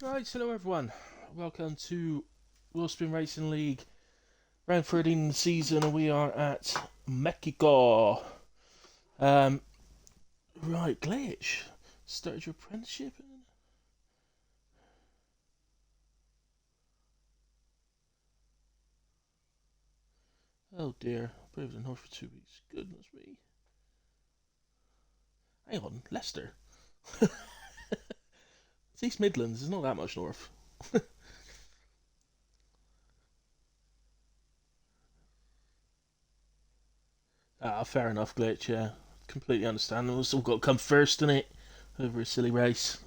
Right, hello everyone. Welcome to Wheelspin Racing League, round 13 of the season, and we are at Mexico. Um, right, Glitch, started your apprenticeship? Oh dear, I've been north for 2 weeks. Goodness me. Hang on, Leicester. It's East Midlands, it's not that much north. Ah, fair enough, Glitch, yeah. Completely understandable. It's all got to come first, innit? Over a silly race.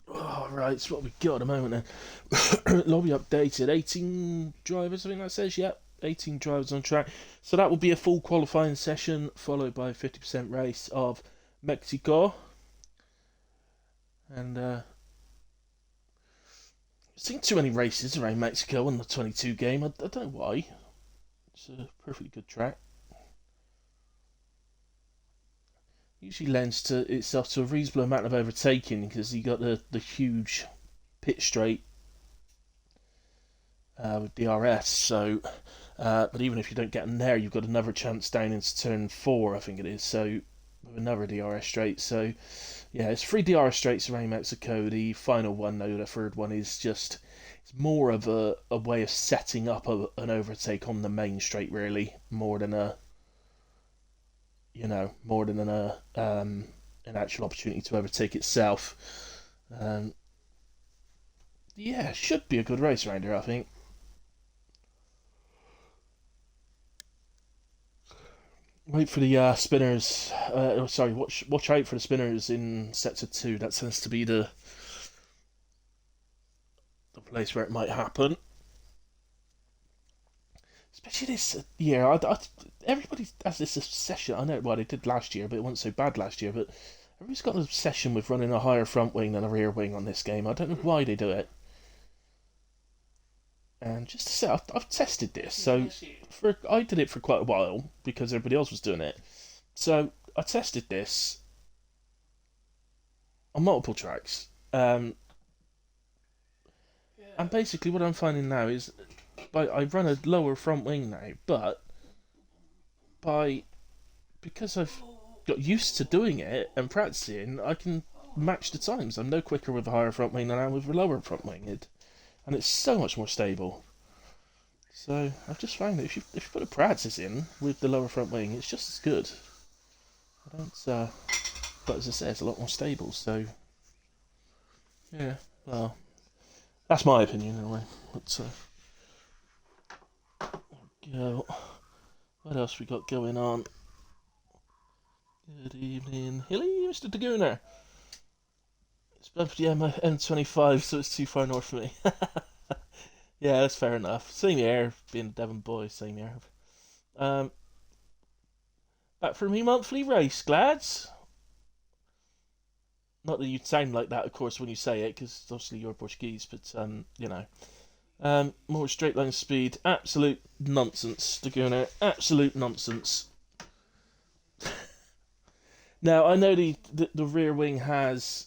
Oh, right, so what we got at the moment then? Lobby updated. 18 drivers, I think that says, yep. 18 drivers on track. So that will be a full qualifying session, followed by a 50% race of Mexico. And I've seen too many races around Mexico on the 22 game. I don't know why. It's a perfectly good track. Usually lends to itself to a reasonable amount of overtaking because you got the huge pit straight with DRS. So, but even if you don't get in there, you've got another chance down into turn 4, I think it is. So with another DRS straight. So yeah, it's 3 DRS straights around Mexico. The final one, though, the third one, is just it's more of a way of setting up an overtake on the main straight, really, more than a more than an actual opportunity to overtake itself. Um, yeah, should be a good race around here, I think. Wait for the spinners. Sorry, watch out for the spinners in sector 2. That tends to be the place where it might happen. Especially this year. Everybody has this obsession. I know what they did last year, but it wasn't so bad last year. But everybody's got an obsession with running a higher front wing than a rear wing on this game. I don't know why they do it. And just to say, I've tested this. So I did it for quite a while because everybody else was doing it. So I tested this on multiple tracks. And basically, what I'm finding now is, I run a lower front wing now, but by because I've got used to doing it and practicing, I can match the times. I'm no quicker with a higher front wing than I am with a lower front wing, and it's so much more stable. So I've just found that if you put a practice in with the lower front wing, it's just as good. I don't, but as I say, it's a lot more stable. So yeah, well, that's my opinion anyway. But go. What else we got going on? Good evening, Hilly, Mr. Dagooner. It's both the M25, so it's too far north for me. Yeah, that's fair enough. Same here, being a Devon boy, same here. Um, Back for me monthly race, glads. Not that you sound like that, of course, when you say it, because obviously you're Portuguese, but more straight line speed, absolute nonsense, Dagooner, absolute nonsense. Now I know the rear wing has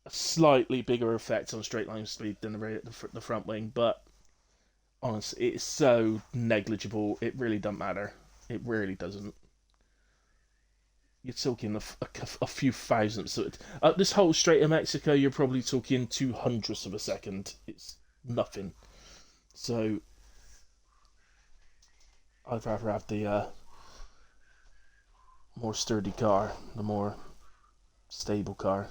a slightly bigger effect on straight line speed than the front wing, but honestly, it's so negligible. It really doesn't matter. It really doesn't. You're talking a few thousandths. This whole straight of Mexico, you're probably talking 200ths of a second. It's nothing. So I'd rather have the more sturdy car, the more stable car.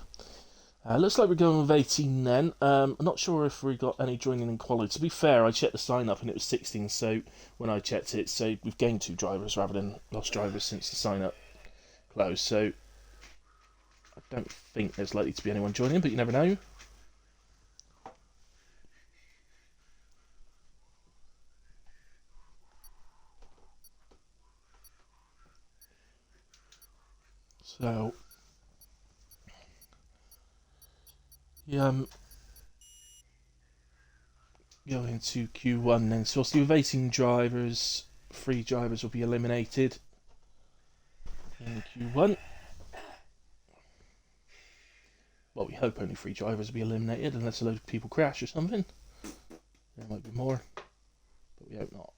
Looks like we're going with 18 then. I'm not sure if we got any joining in quality. To be fair, I checked the sign up and it was 16, so when I checked it, so we've gained 2 drivers rather than lost drivers since the sign up closed. So I don't think there's likely to be anyone joining, but you never know. So, yeah, going to Q1 then. So, obviously, with 18 drivers, 3 drivers will be eliminated in Q1. Well, we hope only 3 drivers will be eliminated unless a load of people crash or something. There might be more, but we hope not.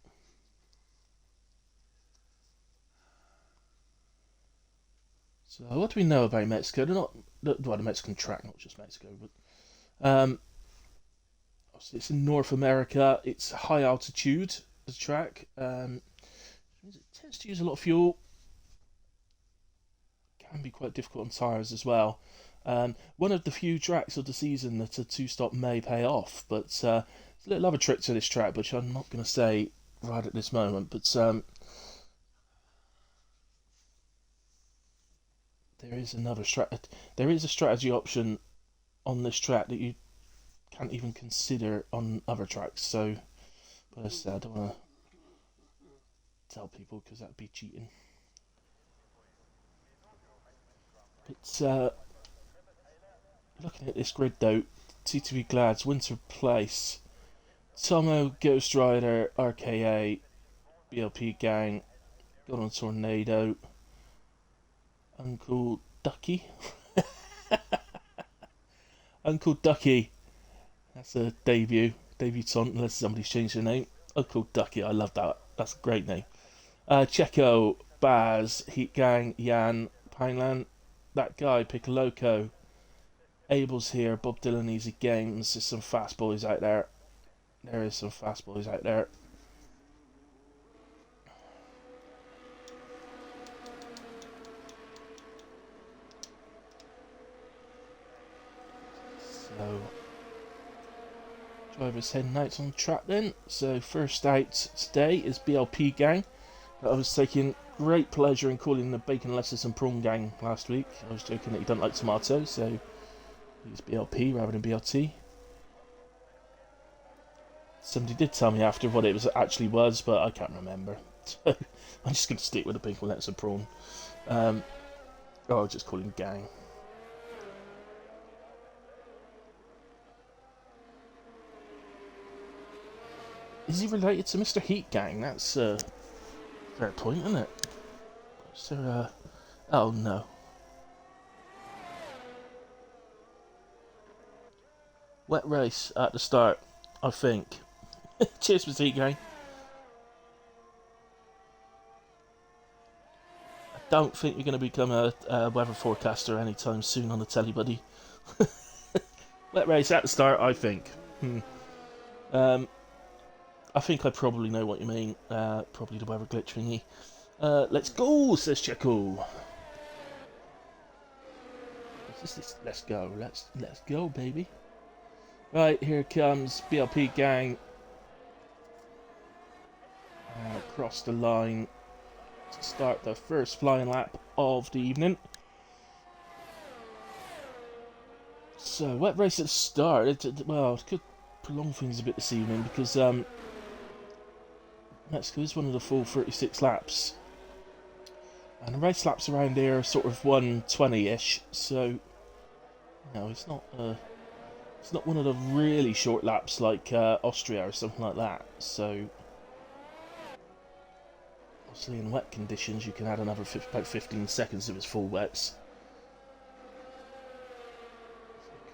So what do we know about Mexico? They're not, well, the Mexican track, not just Mexico, but it's in North America. It's high altitude, the track. It tends to use a lot of fuel. Can be quite difficult on tyres as well. One of the few tracks of the season that a 2-stop may pay off, but there's a little other trick to this track, which I'm not going to say right at this moment, but there is a strategy option on this track that you can't even consider on other tracks. So, but as I said, I don't want to tell people because that'd be cheating. But looking at this grid though, TTV Glads, Winter Place, Tomo, Ghost Rider, RKA, BLP Gang, Golden Tornado, Uncle Ducky. Uncle Ducky. That's a debutant, unless somebody's changed their name. Uncle Ducky, I love that. That's a great name. Checo, Baz, Heat Gang, Jan, Pineland, that guy, Piccoloco, Abel's here, Bob Dylan, Easy Games. There's some fast boys out there. There is some fast boys out there. So, drivers heading out on the track then. So, first out today is BLP Gang. I was taking great pleasure in calling the Bacon, Lettuce and Prawn Gang last week. I was joking that he doesn't like tomatoes, so he's BLP rather than BLT. Somebody did tell me after what it actually was, but I can't remember. So I'm just going to stick with the Bacon, Lettuce and Prawn. I'll just call him Gang. Is he related to Mr. Heat Gang? That's a fair point, isn't it? Is there oh no. Wet race at the start, I think. Cheers, Mr. Heat Gang. I don't think you're going to become a weather forecaster anytime soon on the telly, buddy. Wet race at the start, I think. I think I probably know what you mean. Probably the weather glitch thingy. Let's go, says Checo. Let's go. Let's go, baby. Right, here comes BLP Gang. Across the line to start the first flying lap of the evening. So, wet race at the start. It could prolong things a bit this evening because Mexico is one of the full 36 laps, and the race laps around here are sort of 1:20-ish. So, it's not one of the really short laps like Austria or something like that. So, obviously, in wet conditions, you can add another about 15 seconds if it's full wets.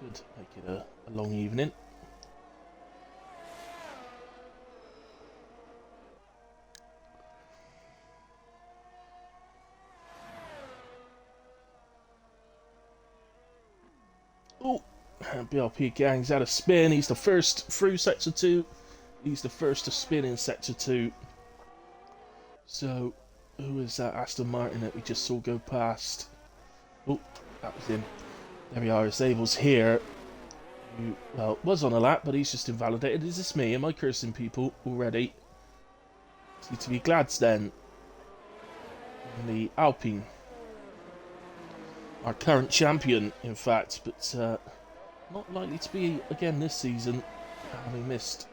So, could make it a long evening. Oh, BLP Gang's out of spin. He's the first through Sector 2. He's the first to spin in Sector 2. So, who is that Aston Martin that we just saw go past? Oh, that was him. There we are. It's Abel's here. Who, well, was on a lap, but he's just invalidated. Is this me? Am I cursing people already? Need to be Glads then. And the Alpine. Our current champion, in fact, but not likely to be again this season, having missed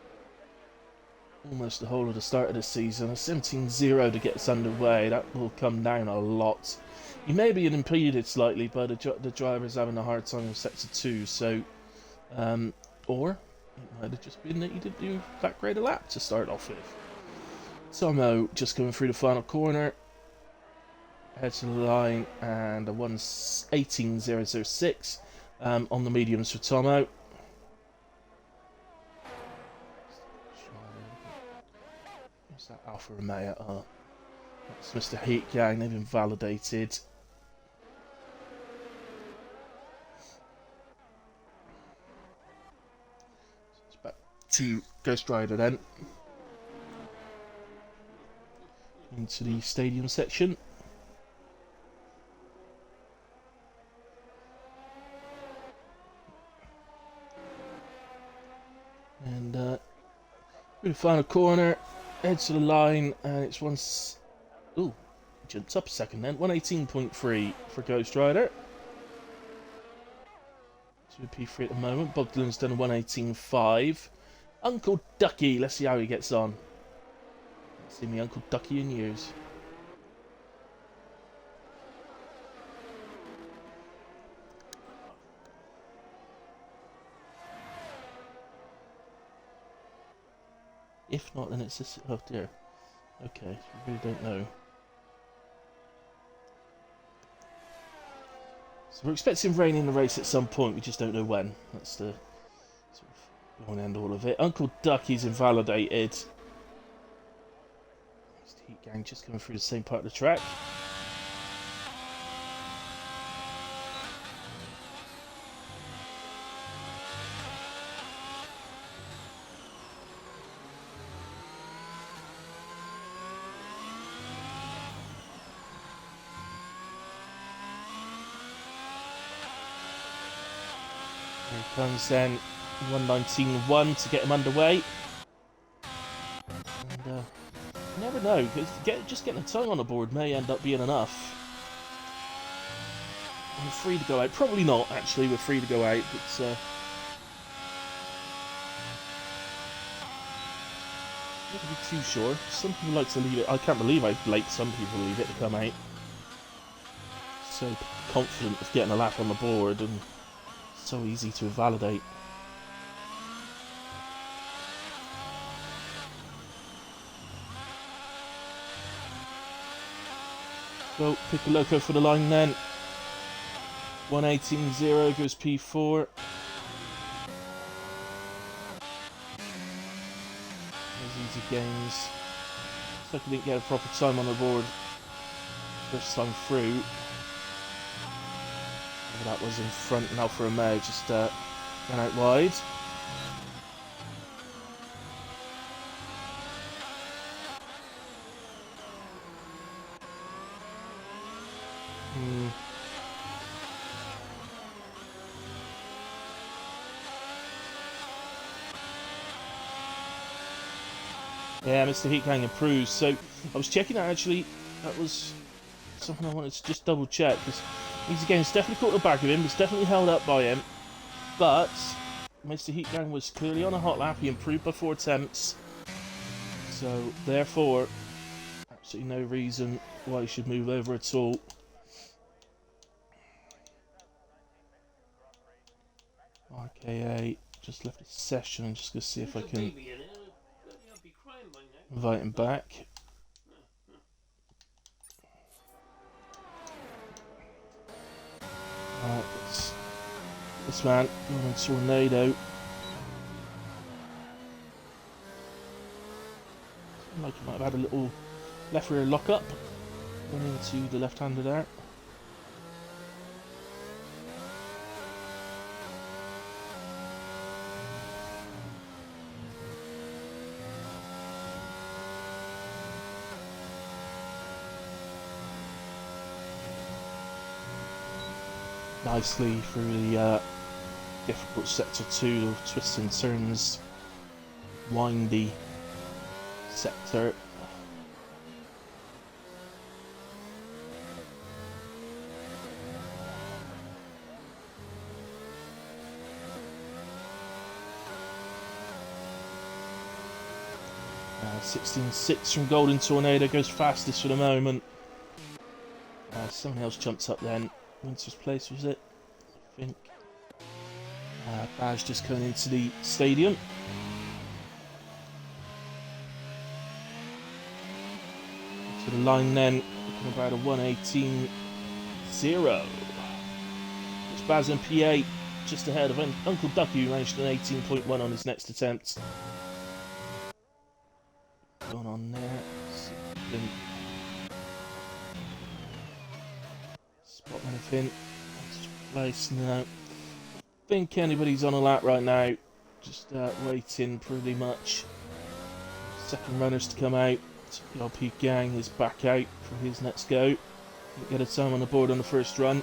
almost the whole of the start of this season. A 17-0 to get us underway. That will come down a lot. He may be impeded slightly by the driver's having a hard time in Sector 2, so or it might have just been that he didn't do that great a lap to start off with. Tomo just coming through the final corner. Head to the line, and a 1:18.006. On the mediums for Tomo. What's that? Alpha Romeo. Oh, that's Mr. Heat Gang. They've been validated. So it's back to Ghost Rider then. Into the stadium section. And through the final corner, heads to the line, and it's once. Ooh, jumps up a second then. 118.3 for Ghost Rider. So P3 at the moment. Bob Dylan's done a 118.5. Uncle Ducky, let's see how he gets on. Let's see me Uncle Ducky in years. If not, then it's this. Oh dear. Okay, we really don't know. So we're expecting rain in the race at some point, we just don't know when. That's the sort of going end all of it. Uncle Ducky's invalidated. Mr. Heat Gang just coming through the same part of the track. Here comes then 119.1 to get him underway. And you never know, because just getting a time on the board may end up being enough. We're free to go out. Probably not, actually, we're free to go out, but not to be too sure. Some people like to leave it. I can't believe how late some people leave it to come out. So confident of getting a lap on the board and so easy to validate. So pick a loco for the line then. 118.0 goes P4. There's easy gains. So I didn't get a proper time on the board first time through. That was in front, and Alfa Romeo just ran out wide. Yeah, Mr. Heat Gang improves. So I was checking that actually. That was something I wanted to just double check, because Easy Game's definitely caught the back of him. Was definitely held up by him, but Mr. Heat Gang was clearly on a hot lap. He improved by 4 attempts, so therefore absolutely no reason why he should move over at all. RKA just left his session. I'm just going to see if I can invite him back. It's this man, Tornado. Like he might have had a little left rear lock up going into the left-hander there. Nicely through the difficult sector 2, the twists and turns, windy sector. . 16.6 from Golden Tornado goes fastest for the moment. Someone else jumps up then. Winter's Place, was it? I think. Baz just coming into the stadium. To the line then, looking about a 118.0. It's Baz in P8. just ahead of Uncle Ducky, who managed an 18.1 on his next attempt. Going on there. Spot anything. Place now. Think anybody's on a lap right now. Just waiting pretty much. Second runners to come out. The LP gang is back out for his next go. Didn't get a time on the board on the first run.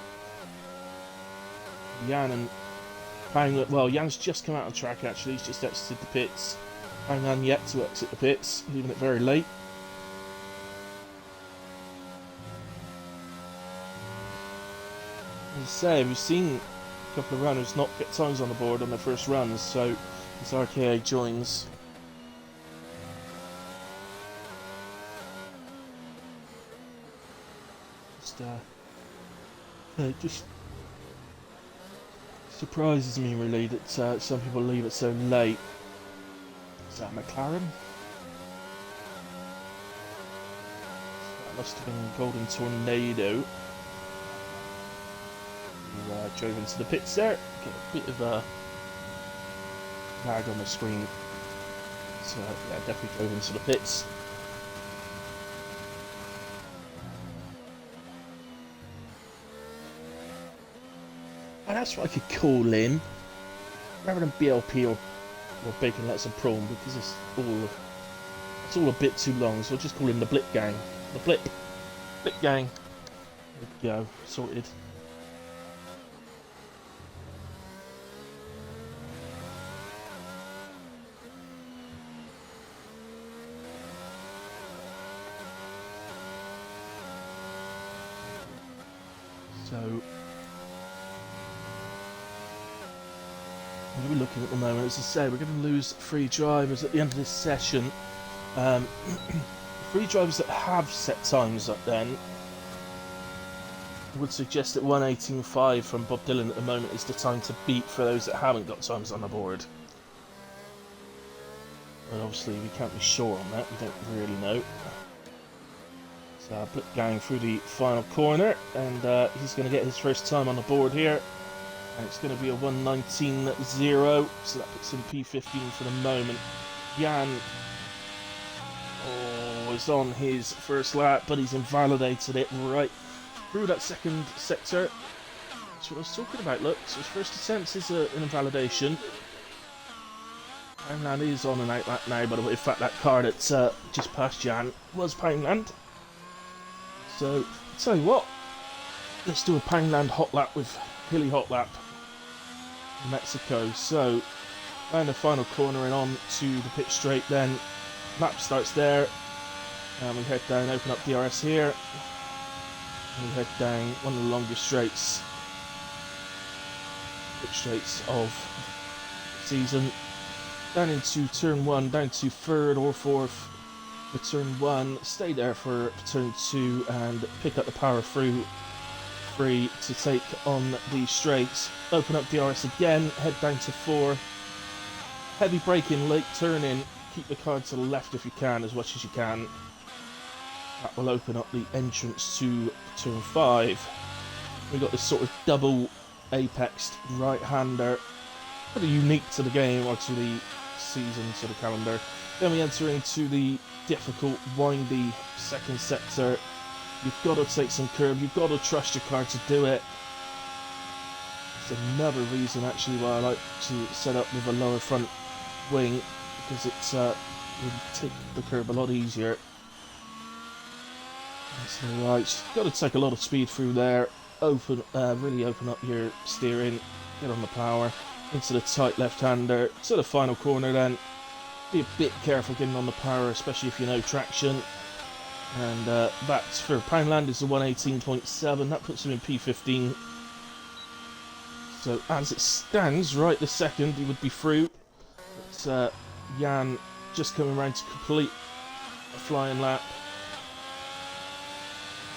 Jan and Pang, well, Jan's just come out on track actually. He's just exited the pits. Pang yet to exit the pits, leaving it very late. As I say, we've seen a couple of runners not get times on the board on their first runs, so as RKA joins. It just surprises me really that some people leave it so late. Is that McLaren? That must have been Golden Tornado. Drove into the pits there. Get a bit of a lag on the screen. So yeah, definitely drove into the pits. And that's what I could call in, rather than BLP or Bacon Let's and Prawn, because it's all a bit too long. So I'll just call in the Blip Gang. The Blip Gang. There we go, sorted. So, what are we looking at the moment? As I say, we're going to lose 3 drivers at the end of this session. 3 drivers that have set times up then would suggest that 1:18.5 from Bob Dylan at the moment is the time to beat for those that haven't got times on the board. But obviously we can't be sure on that, we don't really know. So Blip Gang through the final corner, and he's going to get his first time on the board here. And it's going to be a 1:19.0, so that puts him P15 for the moment. Jan is on his first lap, but he's invalidated it right through that second sector. That's what I was talking about, look. So his first attempt is an invalidation. Pineland is on an out lap now, but in fact that car that just passed Jan was Pineland. So, I'll tell you what, let's do a Pineland hot lap with Hilly hot lap in Mexico. So, down the final corner and on to the pit straight then. Lap starts there, and we head down, open up DRS here, and we head down one of the longest straights, pit straights of the season, down into turn 1, down to 3rd or 4th for turn 1, stay there for turn 2 and pick up the power through 3 to take on the straights. Open up DRS again, head down to 4, heavy braking, late turning, keep the car to the left if you can, as much as you can. That will open up the entrance to turn 5. We've got this sort of double apexed right-hander, pretty unique to the game or to the season, to the calendar. Then we enter into the difficult, windy second sector. You've got to take some curb, you've got to trust your car to do it. It's another reason actually why I like to set up with a lower front wing, because it's will take the curb a lot easier. So right, you've got to take a lot of speed through there, really open up your steering, get on the power, into the tight left-hander, to the final corner then. Be a bit careful getting on the power, especially if you know traction. And that's for Pineland is a 1:18.7, that puts him in P15. So as it stands, right this second, he would be through. But Jan just coming around to complete a flying lap.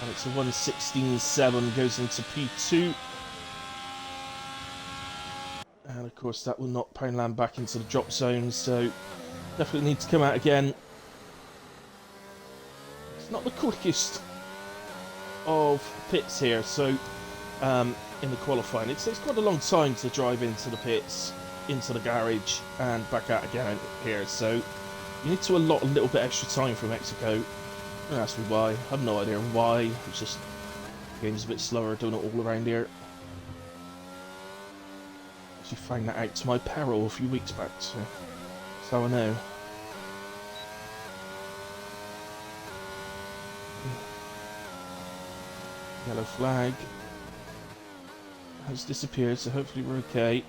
And it's a 1:16.7, goes into P2. And of course that will knock Pineland back into the drop zone, so definitely need to come out again. It's not the quickest of pits here, so in the qualifying. It takes quite a long time to drive into the pits, into the garage, and back out again here. So you need to allot a little bit extra time for Mexico. Don't ask me why. I have no idea why. It's just the game's a bit slower doing it all around here. Actually found that out to my peril a few weeks back, so that's how I know. Yellow flag has disappeared, so hopefully we're okay.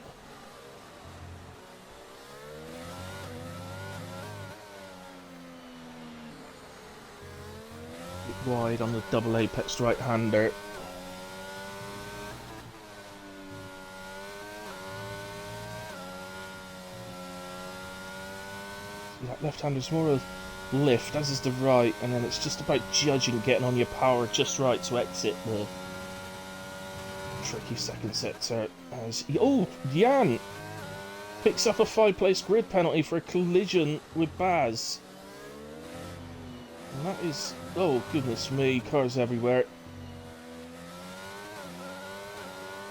Bit wide on the double apex right-hander. That left-hander's more of a lift, as is the right, and then it's just about judging, getting on your power just right to exit the tricky second sector. Oh, Jan picks up a 5-place grid penalty for a collision with Baz. And that is, oh goodness me, cars everywhere.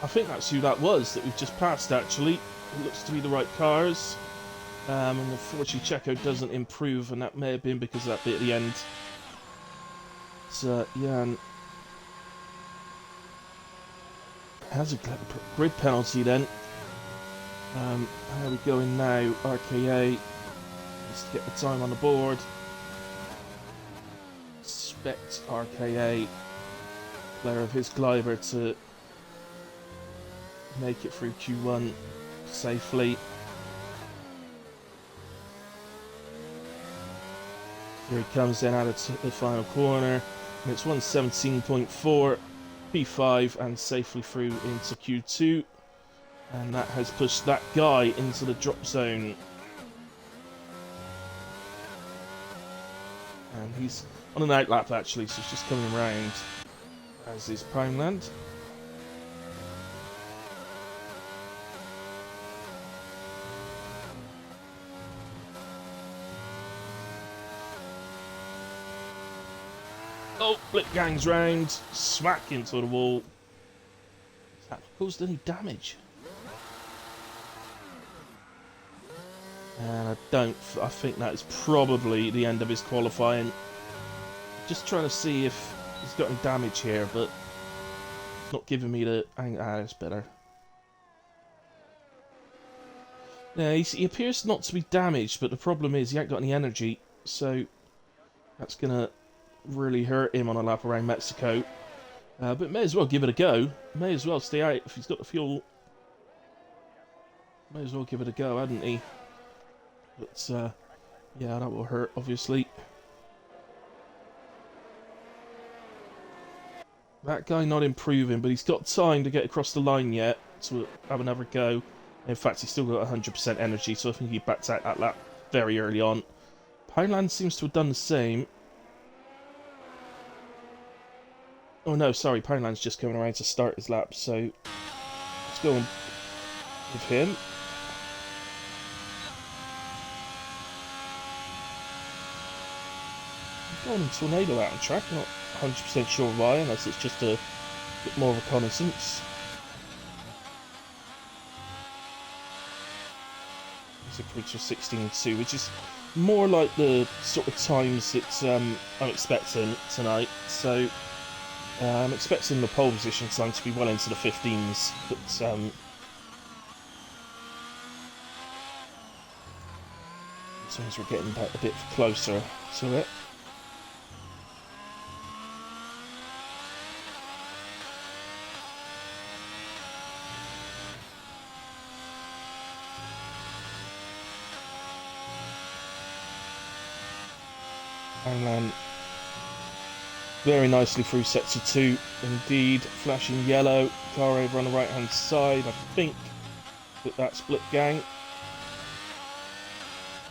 I think that's who that was that we've just passed, actually. It looks to be the right cars. And unfortunately Checo doesn't improve, and that may have been because of that bit at the end. So, Jan has a grid penalty then. How are we going now? RKA needs to get the time on the board. Expect RKA, player of his glider, to make it through Q1 safely. Here he comes then out of the final corner, and it's 1:17.4, P5, and safely through into Q2. And that has pushed that guy into the drop zone. And he's on an outlap actually, so he's just coming around, as is Primeland. Oh, Blip Gang's round, smack into the wall. Has that caused any damage? And I think that is probably the end of his qualifying. Just trying to see if he's got any damage here, but it's not giving me the... it's better. Yeah, he appears not to be damaged, but the problem is he ain't got any energy, so that's going to really hurt him on a lap around Mexico. But may as well give it a go. May as well stay out if he's got the fuel. May as well give it a go, hadn't he? But, yeah, that will hurt, obviously. That guy not improving, but he's got time to get across the line yet to have another go. In fact, he's still got 100% energy, so I think he backed out that lap very early on. Pineland seems to have done the same. Oh no, sorry, Pineland's just coming around to start his lap, so let's go on with him. Going in Tornado out on track, not 100% sure why, unless it's just a bit more reconnaissance. He's approached for 16.2, which is more like the sort of times that I'm expecting tonight. So I'm expecting the pole position time to be well into the 15s, but sometimes we're getting a bit closer to it. And very nicely through sector 2 indeed, flashing yellow, car over on the right hand side. I think that that's Blip Gang,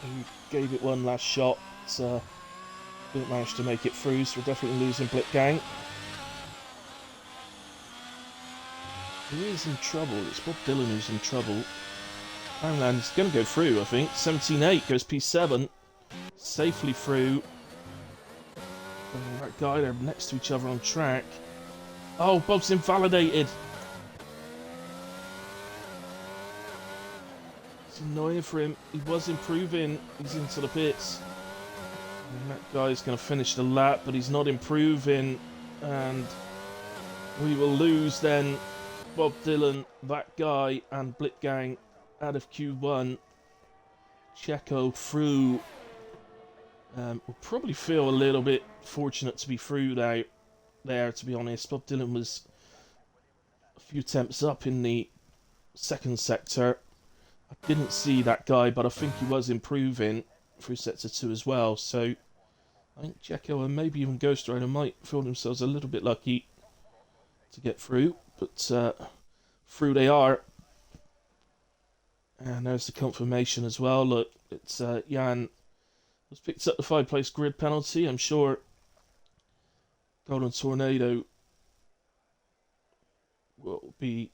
who gave it one last shot, but didn't manage to make it through, so we're definitely losing Blip Gang. Who is in trouble? It's Bob Dylan who's in trouble. Pineland's going to go through, I think. 17.8 goes P7, safely through. That guy, they're next to each other on track. Oh, Bob's invalidated. It's annoying for him. He was improving. He's into the pits. And that guy's going to finish the lap, but he's not improving. And we will lose then Bob Dylan, that guy, and Blitgang out of Q1. Checo through. We'll probably feel a little bit fortunate to be through there, to be honest. Bob Dylan was a few temps up in the second sector. I didn't see that guy, but I think he was improving through sector 2 as well. So I think Checo and maybe even Ghost Rider might feel themselves a little bit lucky to get through. But through they are. And there's the confirmation as well. Look, it's Jan has picked up the 5th-place grid penalty. I'm sure Golden Tornado will be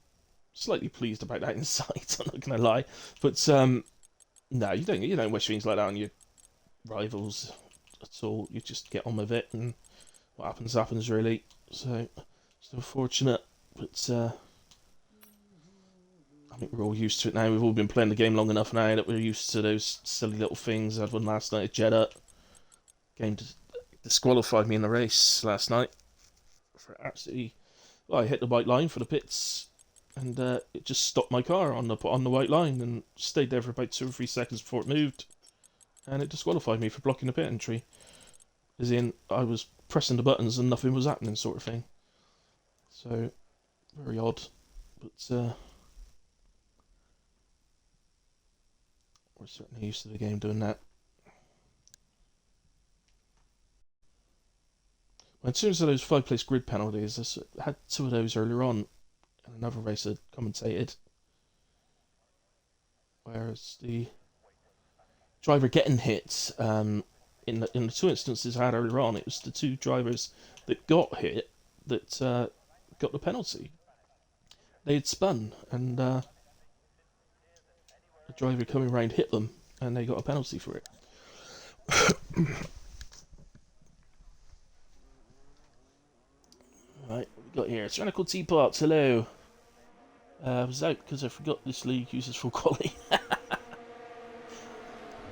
slightly pleased about that inside. I'm not gonna lie, but no, you don't wish things like that on your rivals at all. You just get on with it, and what happens really. So it's unfortunate, but I think we're all used to it now. We've all been playing the game long enough now that we're used to those silly little things. I had one last night at Jeddah. Game disqualified me in the race last night for absolutely. Well, I hit the white line for the pits, and it just stopped my car on the white line and stayed there for about 2 or 3 seconds before it moved, and it disqualified me for blocking the pit entry. As in, I was pressing the buttons and nothing was happening, sort of thing. So very odd, but we're certainly used to the game doing that. Well, in terms of those 5-place grid penalties, I had 2 of those earlier on in another race I commentated. Whereas the driver getting hit, in the 2 instances I had earlier on, it was the 2 drivers that got hit that got the penalty. They had spun, and the driver coming around hit them, and they got a penalty for it. Right, what we got here? Tyrannical Teapots, hello. I was out because I forgot this league uses full quality.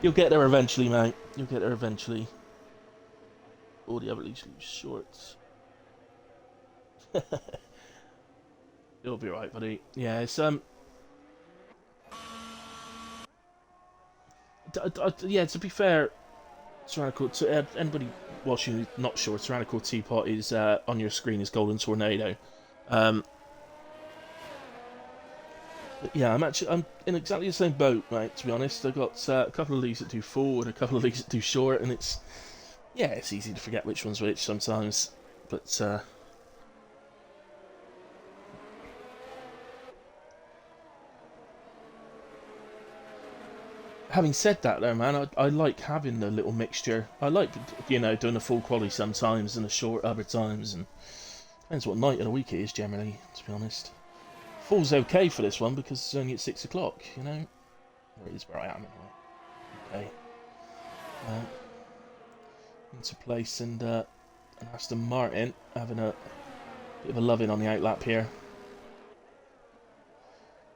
You'll get there eventually, mate. You'll get there eventually. All the other leagues use shorts. You'll be right, buddy. Yeah, it's yeah, to be fair, Tyrannical, to anybody watching not sure, Tyrannical Teapot is on your screen is Golden Tornado. But yeah, I'm in exactly the same boat, mate. To be honest, I've got a couple of leagues that do full and a couple of leagues that do short, and it's easy to forget which one's which sometimes. But having said that, though, man, I like having the little mixture. I like, doing a full quality sometimes and a short other times, and depends what night of the week it is generally, to be honest. Full's okay for this one because it's only at 6 o'clock, Or it is where I am anyway. Okay. Into place and Aston Martin having a bit of a loving on the outlap here.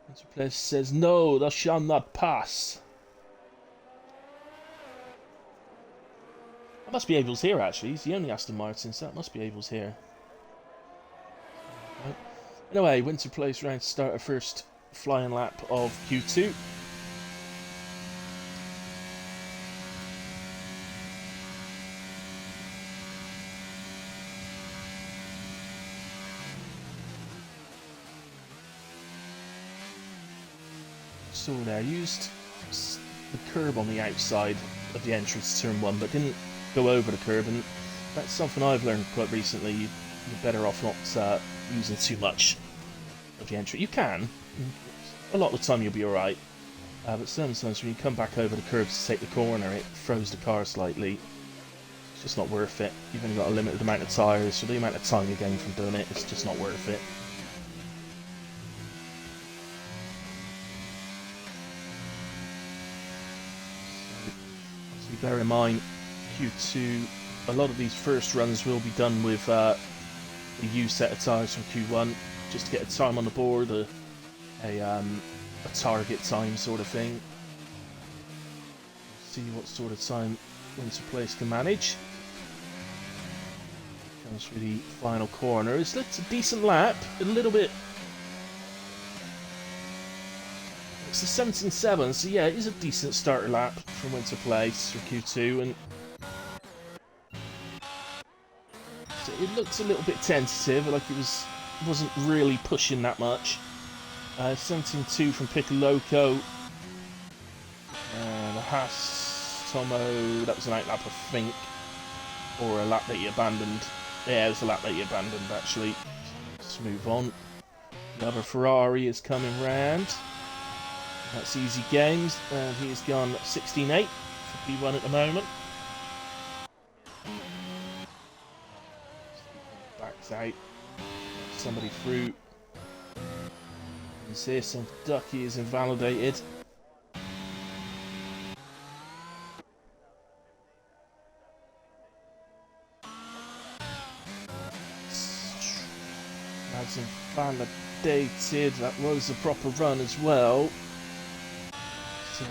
Into place says, no, thou shalt not pass. That must be Abel's here, actually. He's the only Aston Martin, so that must be Abel's here. Right. Anyway, Winter Place round to start our first flying lap of Q2. So there, used the curb on the outside of the entrance to turn 1, but didn't go over the curb, and that's something I've learned quite recently. You're better off not using too much of the entry. You can. A lot of the time you'll be alright. But sometimes when you come back over the curb to take the corner, it throws the car slightly. It's just not worth it. You've only got a limited amount of tyres, so the amount of time you gain from doing it, it's just not worth it. So bear in mind, Q2, a lot of these first runs will be done with the U set of tyres from Q1, just to get a time on the board, a target time sort of thing. See what sort of time Winter Place can manage. Comes for the final corner. It's a decent lap, a little bit. It's a 17.7, so yeah, it is a decent starter lap from Winter Place for Q2, and so it looks a little bit tentative, like it wasn't really pushing that much. 17.2 from Piccoloco. And a Haas Tomo, that was an outlap, I think, or a lap that he abandoned. Yeah, it was a lap that he abandoned, actually. Let's move on. The other Ferrari is coming round. That's easy games, and he's gone 16.8 for P1 at the moment. Backs out. Somebody through. You see some Ducky is invalidated. That's invalidated. That was a proper run as well. So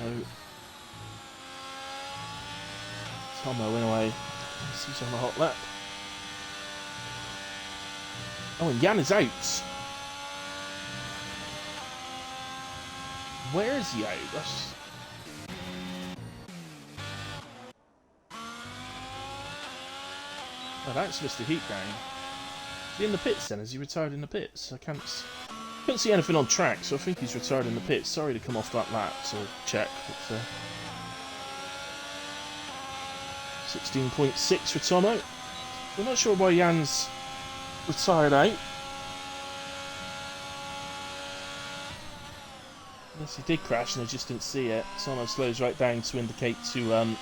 Tomo went away. He's on the hot lap. Oh, and Jan is out. Where is he out? Oh, that's Mr. Heatgang. Is he in the pits then? Has he retired in the pits? I couldn't see anything on track, so I think he's retired in the pits. Sorry to come off that lap, so check. 16.6 for Tomo. I'm not sure why Jan's retired out. Unless he did crash and I just didn't see it. Tomo slows right down to indicate to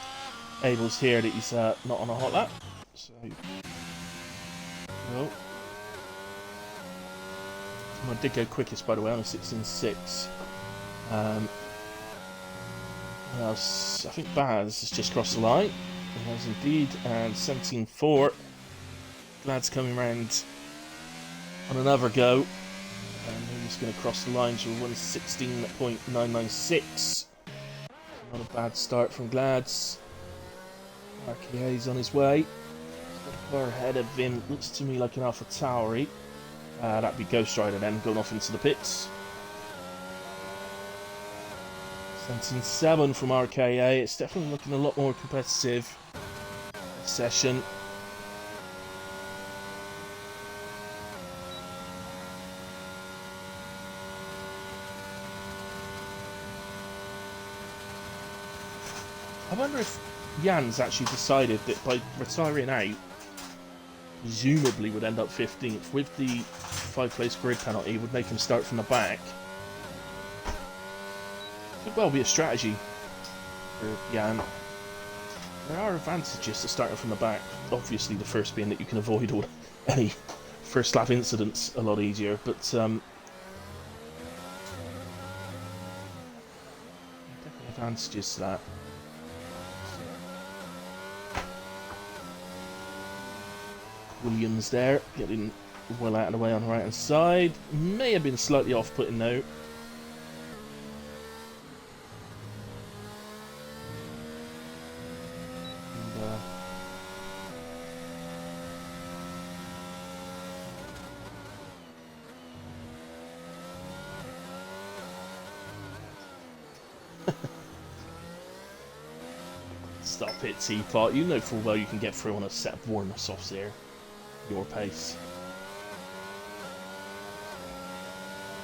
Abel's here that he's not on a hot lap. So, well. I did go quickest, by the way, on a 16.6. I think Baz has just crossed the line. It has indeed, and 17.4. Glad's coming round on another go, and he's going to cross the line to a 1:16.996. Not a bad start from Glad's. RKA's on his way. Got a car ahead of him. Looks to me like an Alpha Tauri. That'd be Ghost Rider then, going off into the pits. 17.7 from RKA. It's definitely looking a lot more competitive this session. I wonder if Jan's actually decided that by retiring out, presumably would end up 15th with the 5-place grid penalty, would make him start from the back. Could well be a strategy for Jan. There are advantages to starting from the back. Obviously, the first being that you can avoid any first lap incidents a lot easier, but definitely advantages to that. Williams there, getting well out of the way on the right hand side. May have been slightly off-putting though. Stop it, Teapot. You know full well you can get through on a set of warmer softs here. Your pace.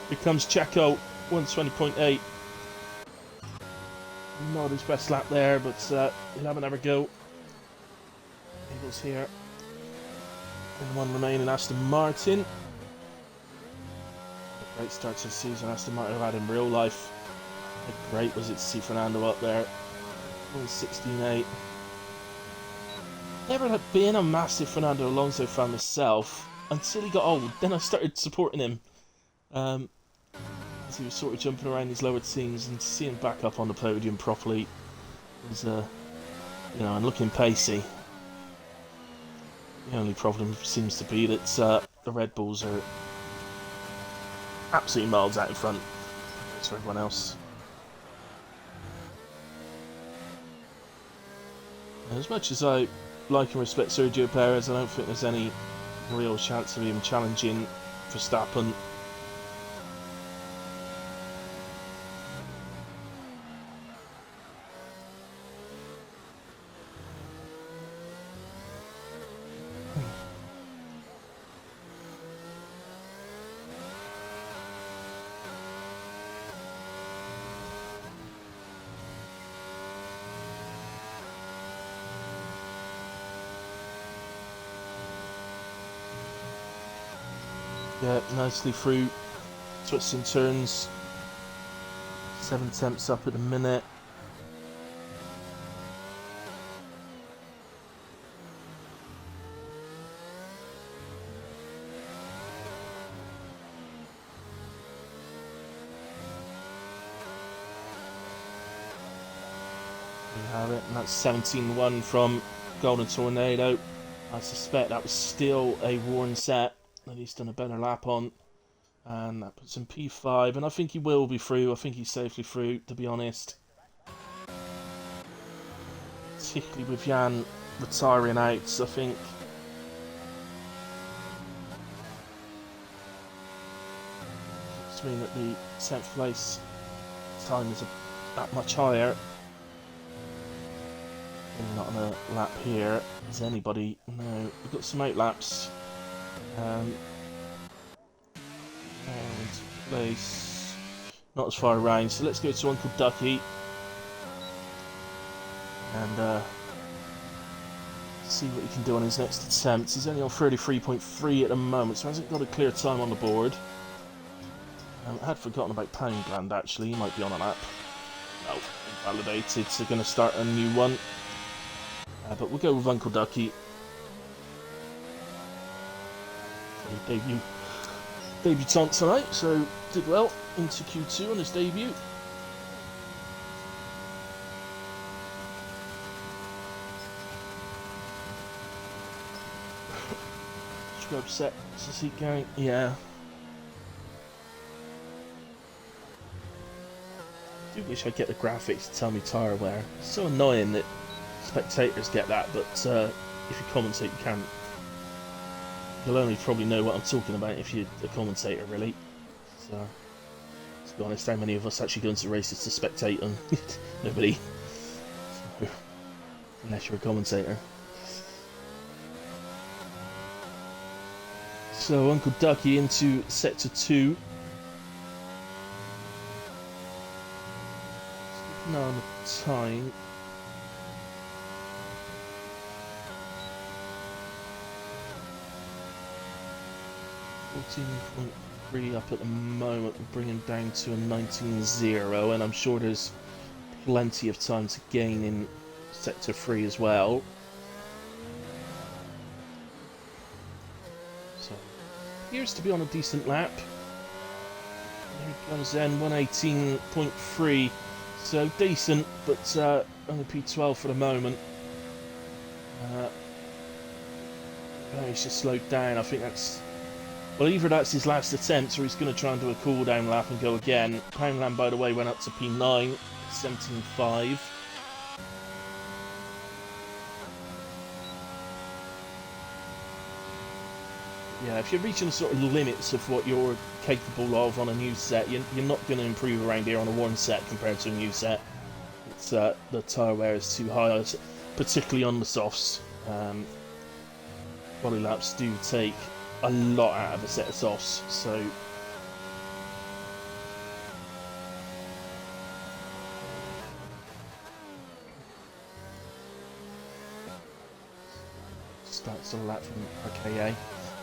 Here comes Checo, 1:20.8. Not his best lap there, but he'll have another go. Eagles here. And one remaining, Aston Martin. A great start to the season Aston Martin have had in real life. How great was it to see Fernando up there. 1:16.8. Never had been a massive Fernando Alonso fan myself until he got old. Then I started supporting him as he was sort of jumping around these lower teams, and seeing him back up on the podium properly was, and looking pacey. The only problem seems to be that the Red Bulls are absolutely miles out in front for everyone else. As much as I like and respect Sergio Perez, I don't think there's any real chance of him challenging Verstappen. Yeah, nicely through twists and turns. 7 tenths up at the minute. There you have it, and that's 17-1 from Golden Tornado. I suspect that was still a worn set that he's done a better lap on. And that puts him P5, and I think he will be through. I think he's safely through, to be honest. Particularly with Jan retiring out, I think. It means that the 10th place time is that much higher. And not on a lap here. Is anybody? No. We've got some outlaps. And place. Not as far around, so let's go to Uncle Ducky. And see what he can do on his next attempt. He's only on 33.3 at the moment, so hasn't got a clear time on the board. I had forgotten about Poundland actually, he might be on a lap. No, invalidated, so going to start a new one. But we'll go with Uncle Ducky. Debutant tonight, so did well into Q2 on his debut. Scrub set to see going, yeah. I do wish I'd get the graphics to tell me tyre wear. It's so annoying that spectators get that, but if you commentate you can't. You'll only probably know what I'm talking about if you're a commentator, really. So, to be honest, how many of us actually go into races to spectate them? Nobody. So, unless you're a commentator. So, Uncle Ducky into sector 2. Now on the time. 14.3 up at the moment, we're bringing down to a 19.0, and I'm sure there's plenty of time to gain in sector 3 as well. So, appears to be on a decent lap. Here he comes then, 118.3, so decent, but only P12 for the moment. He's just slowed down. I think that's... Well, either that's his last attempt or he's going to try and do a cool-down lap and go again. Poundland, by the way, went up to P9, 17.5. Yeah, if you're reaching the sort of limits of what you're capable of on a new set, you're not going to improve around here on a worn set compared to a new set. It's, the tyre wear is too high, particularly on the softs. Body laps do take a lot out of a set of softs, so starts a lap from RKA.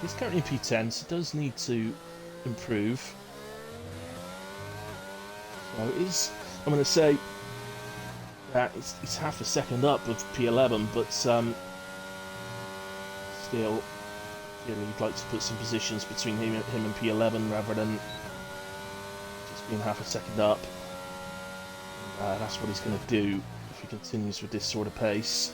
He's currently in P10, so does need to improve. So it is, I'm going to say that it's half a second up of P11, but still, you'd like to put some positions between him and P11 rather than just being half a second up. That's what he's going to do if he continues with this sort of pace.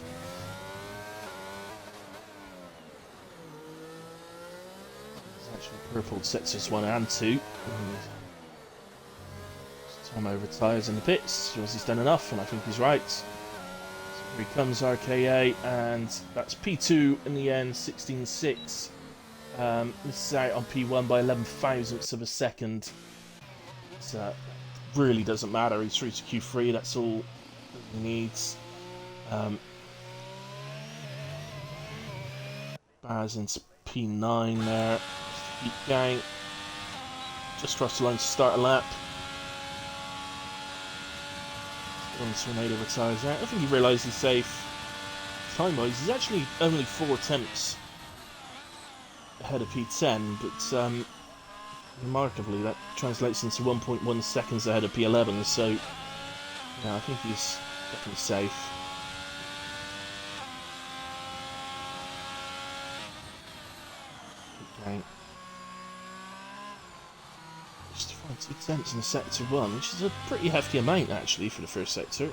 He's actually purpled sectors 1 and 2. Tomo retires in the pits, shows he's done enough, and I think he's right. So Here comes RKA, and that's P2 in the end, 16.6. This is out on P1 by 11 thousandths of a second. It really doesn't matter. He's through to Q3. That's all he needs. Baz into P9 there. Keep going. Just crossed the line to start a lap. Tornado retires out. I think he realised he's safe. Time-wise, he's actually only 4 attempts ahead of P10, but remarkably that translates into 1.1 seconds ahead of P11, so yeah, I think he's definitely safe. Okay. Just find 2 attempts in sector 1, which is a pretty hefty amount actually for the first sector.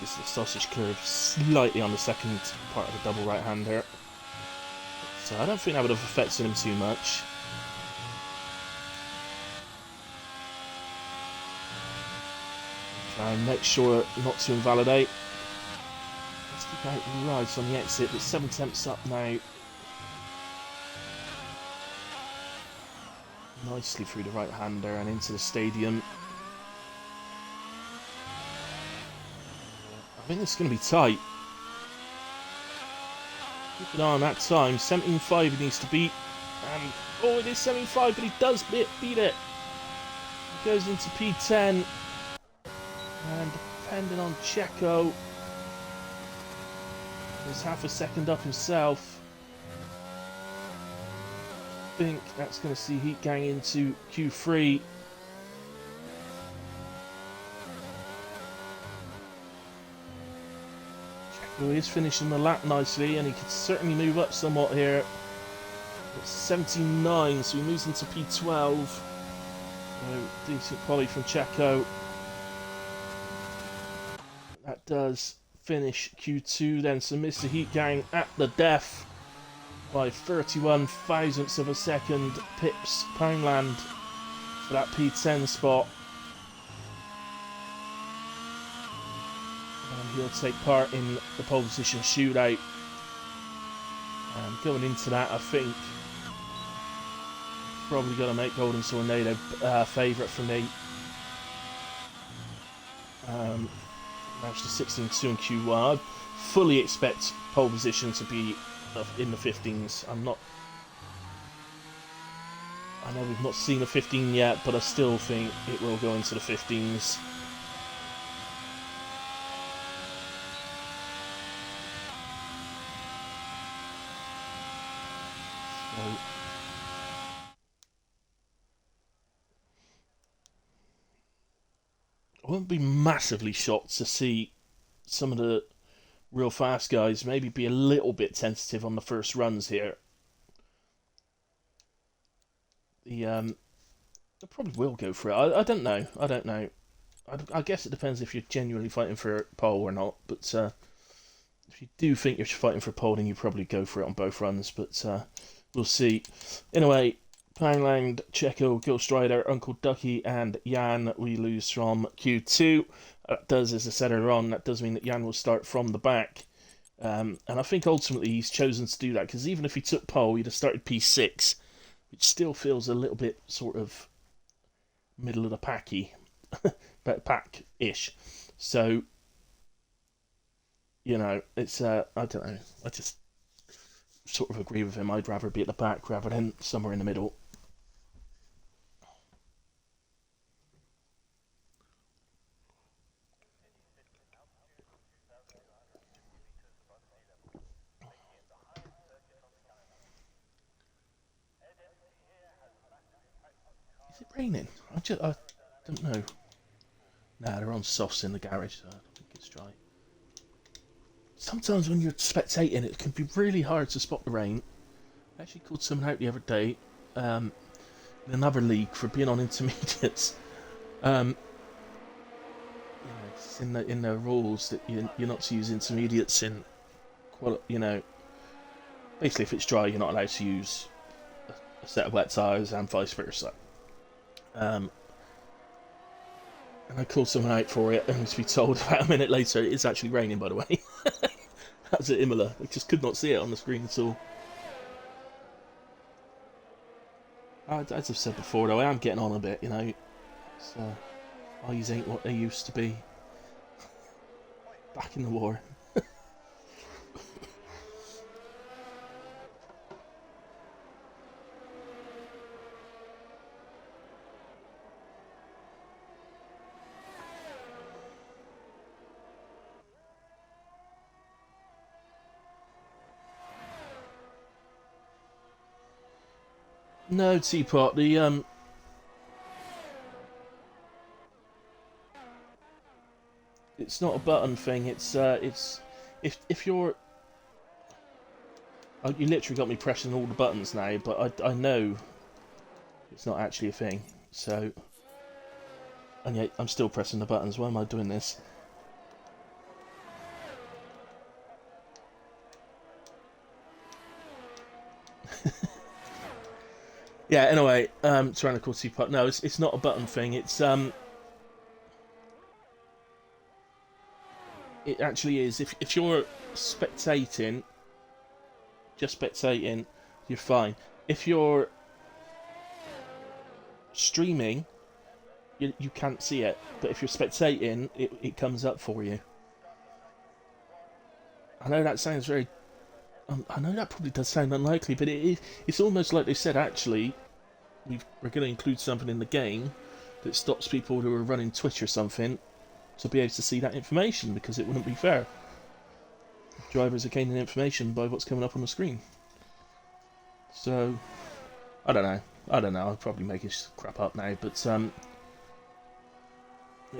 Just the sausage curve slightly on the second part of the double right-hander. So I don't think that would have affected him too much. Try and make sure not to invalidate. Let's keep out right on the exit, but 7 attempts up now. Nicely through the right-hander and into the stadium. I think it's going to be tight. Keep an eye on that time. 17.5 he needs to beat. And, oh, it is 17.5, but he does beat it. He goes into P10. And depending on Checo, he's half a second up himself. I think that's going to see Heat Gang into Q3. Well, he is finishing the lap nicely, and he could certainly move up somewhat here. It's 79, so he moves into P12. So, decent quality from Checo. That does finish Q2 then, so Mr. Heat Gang at the death by 31 thousandths of a second. Pips Poundland for that P10 spot. And he'll take part in the pole position shootout. And going into that, I think probably going to make Golden Tornado favourite for me. Managed to 16.2 in Q1. I fully expect pole position to be in the 15s. I know we've not seen a 15 yet, but I still think it will go into the 15s. I wouldn't be massively shocked to see some of the real fast guys maybe be a little bit tentative on the first runs here. They probably will go for it. I don't know. I guess it depends if you're genuinely fighting for a pole or not. But if you do think you're fighting for a pole, then you probably go for it on both runs. But we'll see. Anyway, Poundland, Checo, Ghost Rider, Uncle Ducky, and Jan, we lose from Q2. That does, as I said earlier on, that does mean that Jan will start from the back. And I think ultimately he's chosen to do that, because even if he took pole, he'd have started P6, which still feels a little bit sort of middle of the packy, but pack-ish. So, you know, it's, I don't know, I just sort of agree with him. I'd rather be at the back rather than somewhere in the middle. Is it raining? I don't know. Nah, they're on softs in the garage, so I don't think it's dry. Sometimes when you're spectating, it can be really hard to spot the rain. I actually called someone out the other day in another league for being on intermediates. It's in the rules that you're not to use intermediates in, basically if it's dry, you're not allowed to use a set of wet tyres and vice versa. And I called someone out for it, and to be told about a minute later, it's actually raining, by the way. That's at Imola. I just could not see it on the screen at all. As I've said before, though, I am getting on a bit, you know. Eyes ain't what they used to be. Back in the war. No, Teapot, it's not a button thing, it's if you're... Oh, you literally got me pressing all the buttons now, but I know it's not actually a thing, so... And yet, I'm still pressing the buttons, why am I doing this? Yeah, anyway, Tyrannical Teapot, no, it's not a button thing, it's, it actually is. If you're spectating, just spectating, you're fine. If you're streaming, you can't see it. But if you're spectating, it comes up for you. I know that sounds very... I know that probably does sound unlikely, but it's almost like they said, actually, we're going to include something in the game that stops people who are running Twitch or something to be able to see that information, because it wouldn't be fair. Drivers are gaining information by what's coming up on the screen. So, I don't know. I'm probably making crap up now, but it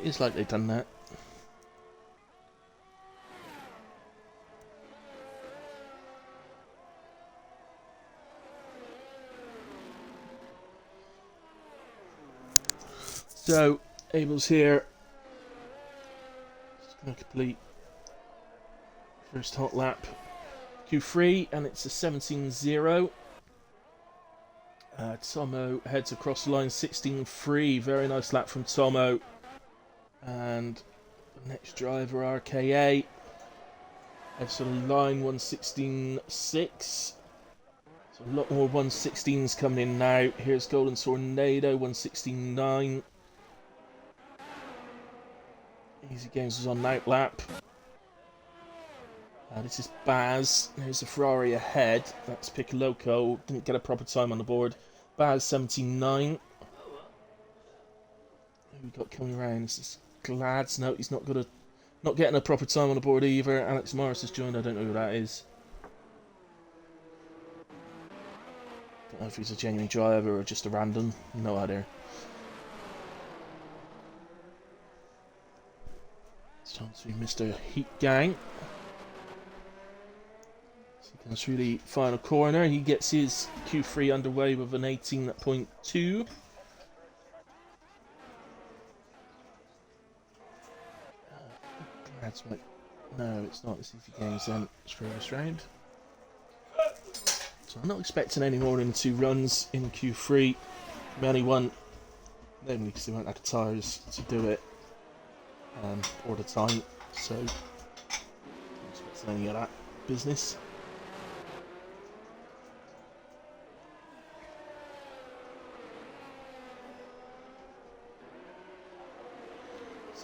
is like they've done that. So, Abel's here. Just going to complete first hot lap. Q3, and it's a 17.0. Tomo heads across the line 16.3. Very nice lap from Tomo. And the next driver, RKA, heads to the line 116.6. So a lot more 116s coming in now. Here's Golden Tornado, 116.9. Easy Games was on night lap. This is Baz. There's a Ferrari ahead. That's Piccoloco. Didn't get a proper time on the board. Baz 79. Who we got coming around? This is Glads. No, he's not getting a proper time on the board either. Alex Morris has joined. I don't know who that is. Don't know if he's a genuine driver or just a random. No idea. It's time to be Mr. Heat Gang. Comes through the final corner. He gets his Q3 underway with an 18.2. That's like... No, it's not. It's Easy Games then. It's for this round. So I'm not expecting any more than 2 runs in Q3. We only won, namely because they won't have the tyres to do it all the time. So I'm not expecting any of that business.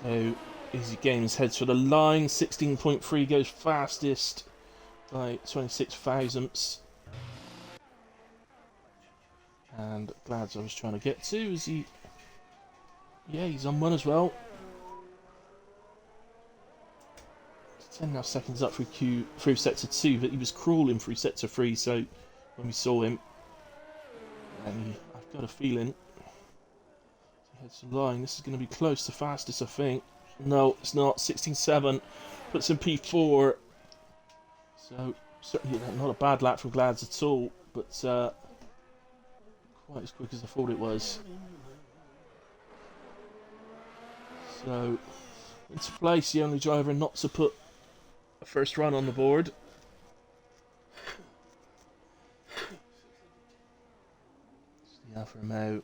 So, Easy Games heads for the line. 16.3 goes fastest by 26 thousandths. And Glads I was trying to get to. Is he... Yeah, he's on one as well. 10 seconds up through sector 2, but he was crawling through sector 3, so when we saw him, and I've got a feeling... Heads to the line. This is going to be close to fastest, I think. No, it's not. 16.7. Puts in P4. So, certainly not a bad lap from Glads at all, but quite as quick as I thought it was. So, into place, the only driver not to put a first run on the board. The Alfa Romeo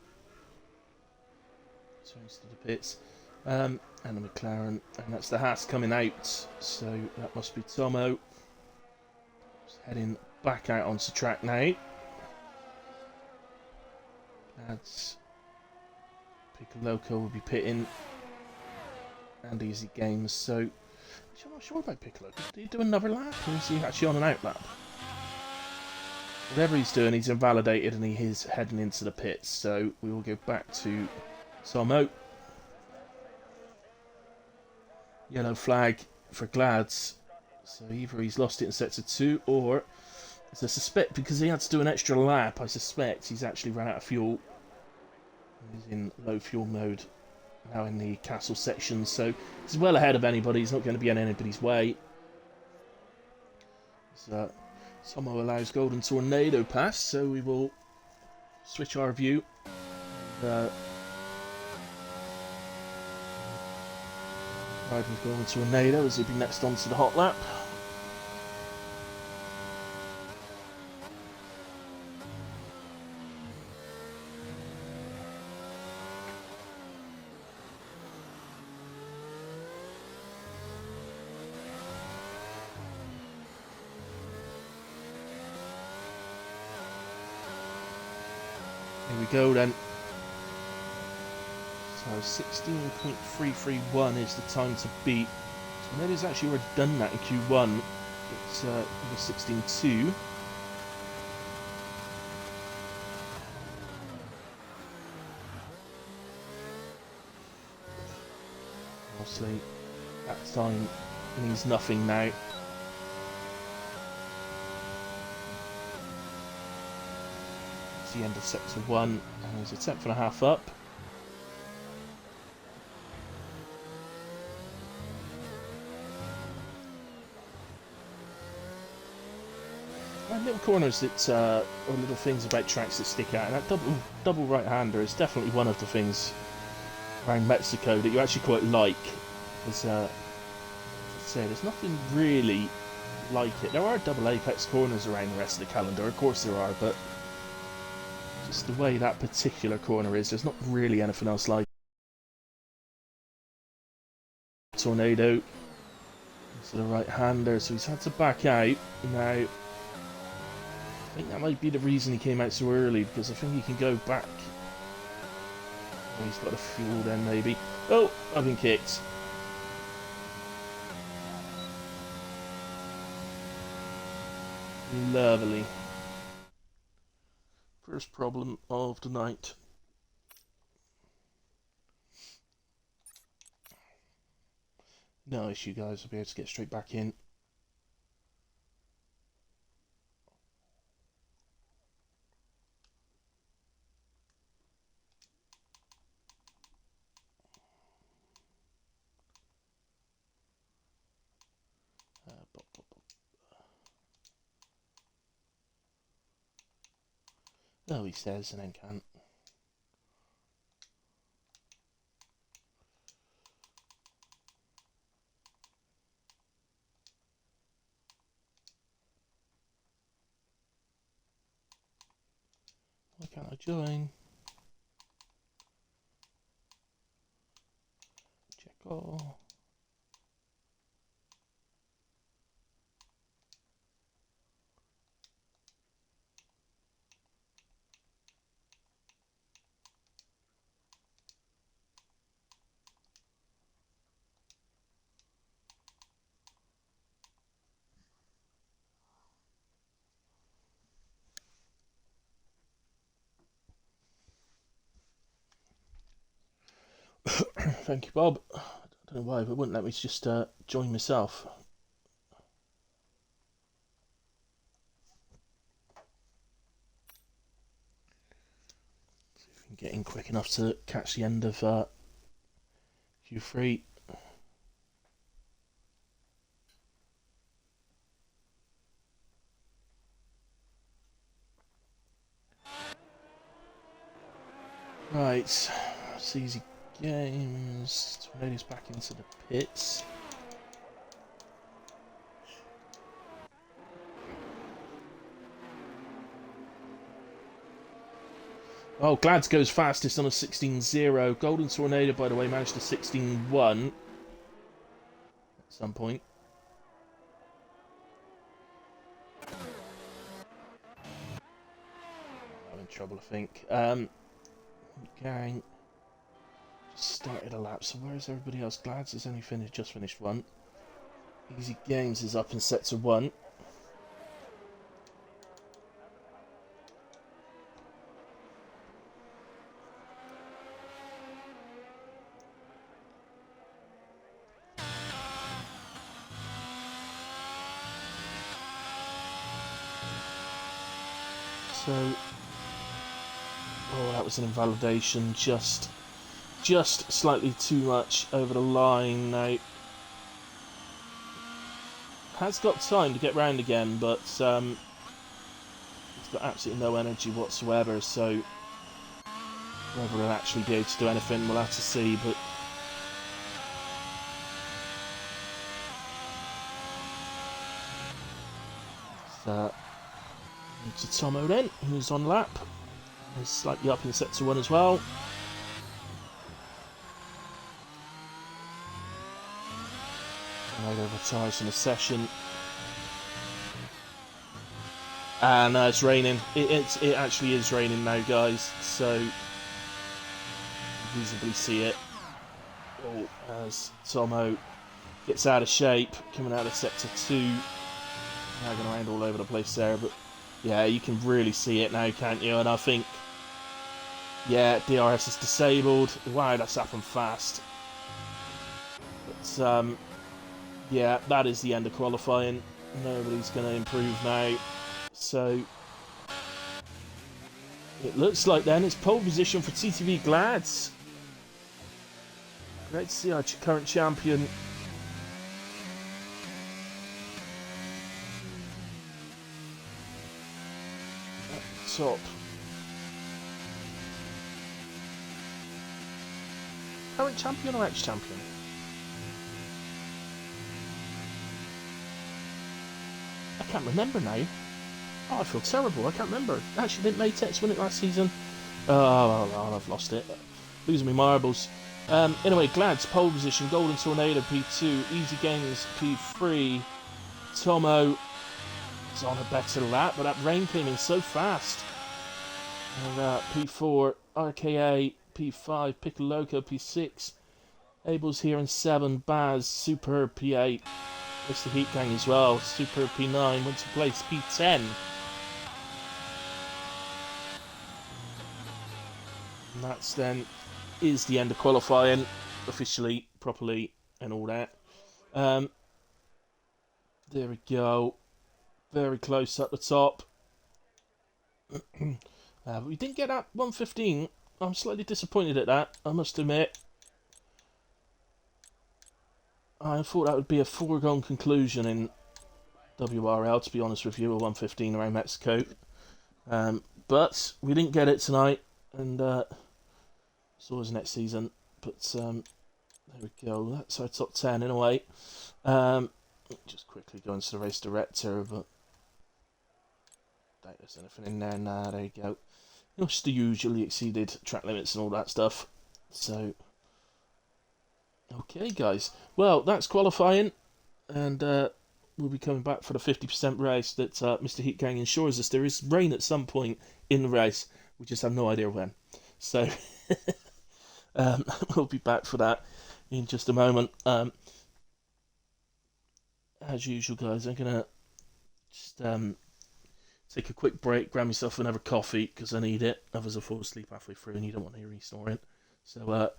turns to the pits. And the McLaren, and that's the Haas coming out, so that must be Tomo. Just heading back out onto track now. Lads, Piccoloco will be pitting, and Easy Games, so I'm not sure about Piccolo. Did he do another lap, or is he actually on an out lap? Whatever he's doing, he's invalidated and he is heading into the pits, so we will go back to Tomo. Yellow flag for Glads. So either he's lost it in sector 2, or as I suspect, because he had to do an extra lap, I suspect he's actually run out of fuel. He's in low fuel mode now in the castle section, so he's well ahead of anybody. He's not going to be in anybody's way. So, Tomo allows Golden Tornado pass, so we will switch our view. And, ride with Golden Tornado as he'll be next onto the hot lap. Here we go then. So 16.331 is the time to beat. So Ned has actually already done that in Q1. It's number 16.2. Obviously, that time means nothing now. It's the end of sector 1, and he's a tenth and a half up. And little corners that, or little things about tracks that stick out, and that double right-hander is definitely one of the things around Mexico that you actually quite like. As I say, there's nothing really like it. There are double apex corners around the rest of the calendar, of course there are, but just the way that particular corner is, there's not really anything else like it. Tornado to the right-hander, so he's had to back out now. I think that might be the reason he came out so early, because I think he can go back. Oh, he's got a fuel then, maybe. Oh, I've been kicked. Lovely. First problem of the night. No issue, guys. I'll be able to get straight back in. Oh, he says, and then can't. Why can't I join? Check all. Thank you, Bob. I don't know why, but it wouldn't let me just join myself. See if we can get in quick enough to catch the end of Q3. Right, it's easy games. Tornado's back into the pits. Oh, Glads goes fastest on a 16.0. Golden Tornado, by the way, managed a 16.1 at some point. I'm in trouble, I think. Gang just started a lap, so where's everybody else? Glads has only just finished one. Easy Games is up in sector 1. So, oh, that was an invalidation. Just slightly too much over the line now. Has got time to get round again, but it's got absolutely no energy whatsoever. So whether he'll actually be able to do anything, we'll have to see. But to Tomo then, who's on lap. He's slightly up in sector 1 as well. Over tires in a session. And it's raining. It actually is raining now, guys. So you visibly see it. Oh, as Tomo gets out of shape, coming out of sector 2. Dragging around all over the place there, but yeah, you can really see it now, can't you? And I think, yeah, DRS is disabled. Wow, that's happened fast. But yeah, that is the end of qualifying. Nobody's going to improve now. So it looks like then it's pole position for TTV Glads. Great to see our current champion at the top. Current champion or ex-champion? I can't remember now. Oh, I feel terrible. I can't remember. Actually, didn't Matex win it last season? Oh, I've lost it. Losing me marbles. Anyway, Glads, pole position. Golden Tornado, P2. Easy Games, P3. Tomo is on a better lap, but that rain came in so fast. And P4. RKA, P5. Piccoloco, P6. Abel's here in 7. Baz, Superb, P8. Mr. Heat Gang as well. Superb, P9. Went to place, P10. And that's then is the end of qualifying officially, properly, and all that. There we go. Very close at the top. We didn't get that 115. I'm slightly disappointed at that, I must admit. I thought that would be a foregone conclusion in WRL, to be honest with you, a 115 around Mexico. But we didn't get it tonight, and it's always next season. But there we go. That's our top 10 in a way. Just quickly go into the race director, but don't there's anything in there. Nah, there you go. Just the usually exceeded track limits and all that stuff. So, okay, guys. Well, that's qualifying, and we'll be coming back for the 50% race that Mr. Heat Gang ensures us there is rain at some point in the race. We just have no idea when. So, we'll be back for that in just a moment. As usual, guys, I'm going to just take a quick break, grab myself another coffee, because I need it. Others will fall asleep halfway through, and you don't want to hear me snoring. So,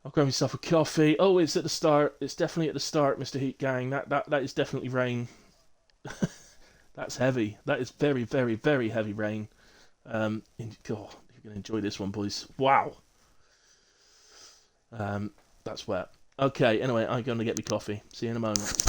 I'll grab myself a coffee. Oh, it's at the start. It's definitely at the start, Mr. Heat Gang. That is definitely rain. That's heavy. That is very, very, very heavy rain. God, you're going to enjoy this one, boys. Wow. That's wet. Okay, anyway, I'm going to get me coffee. See you in a moment.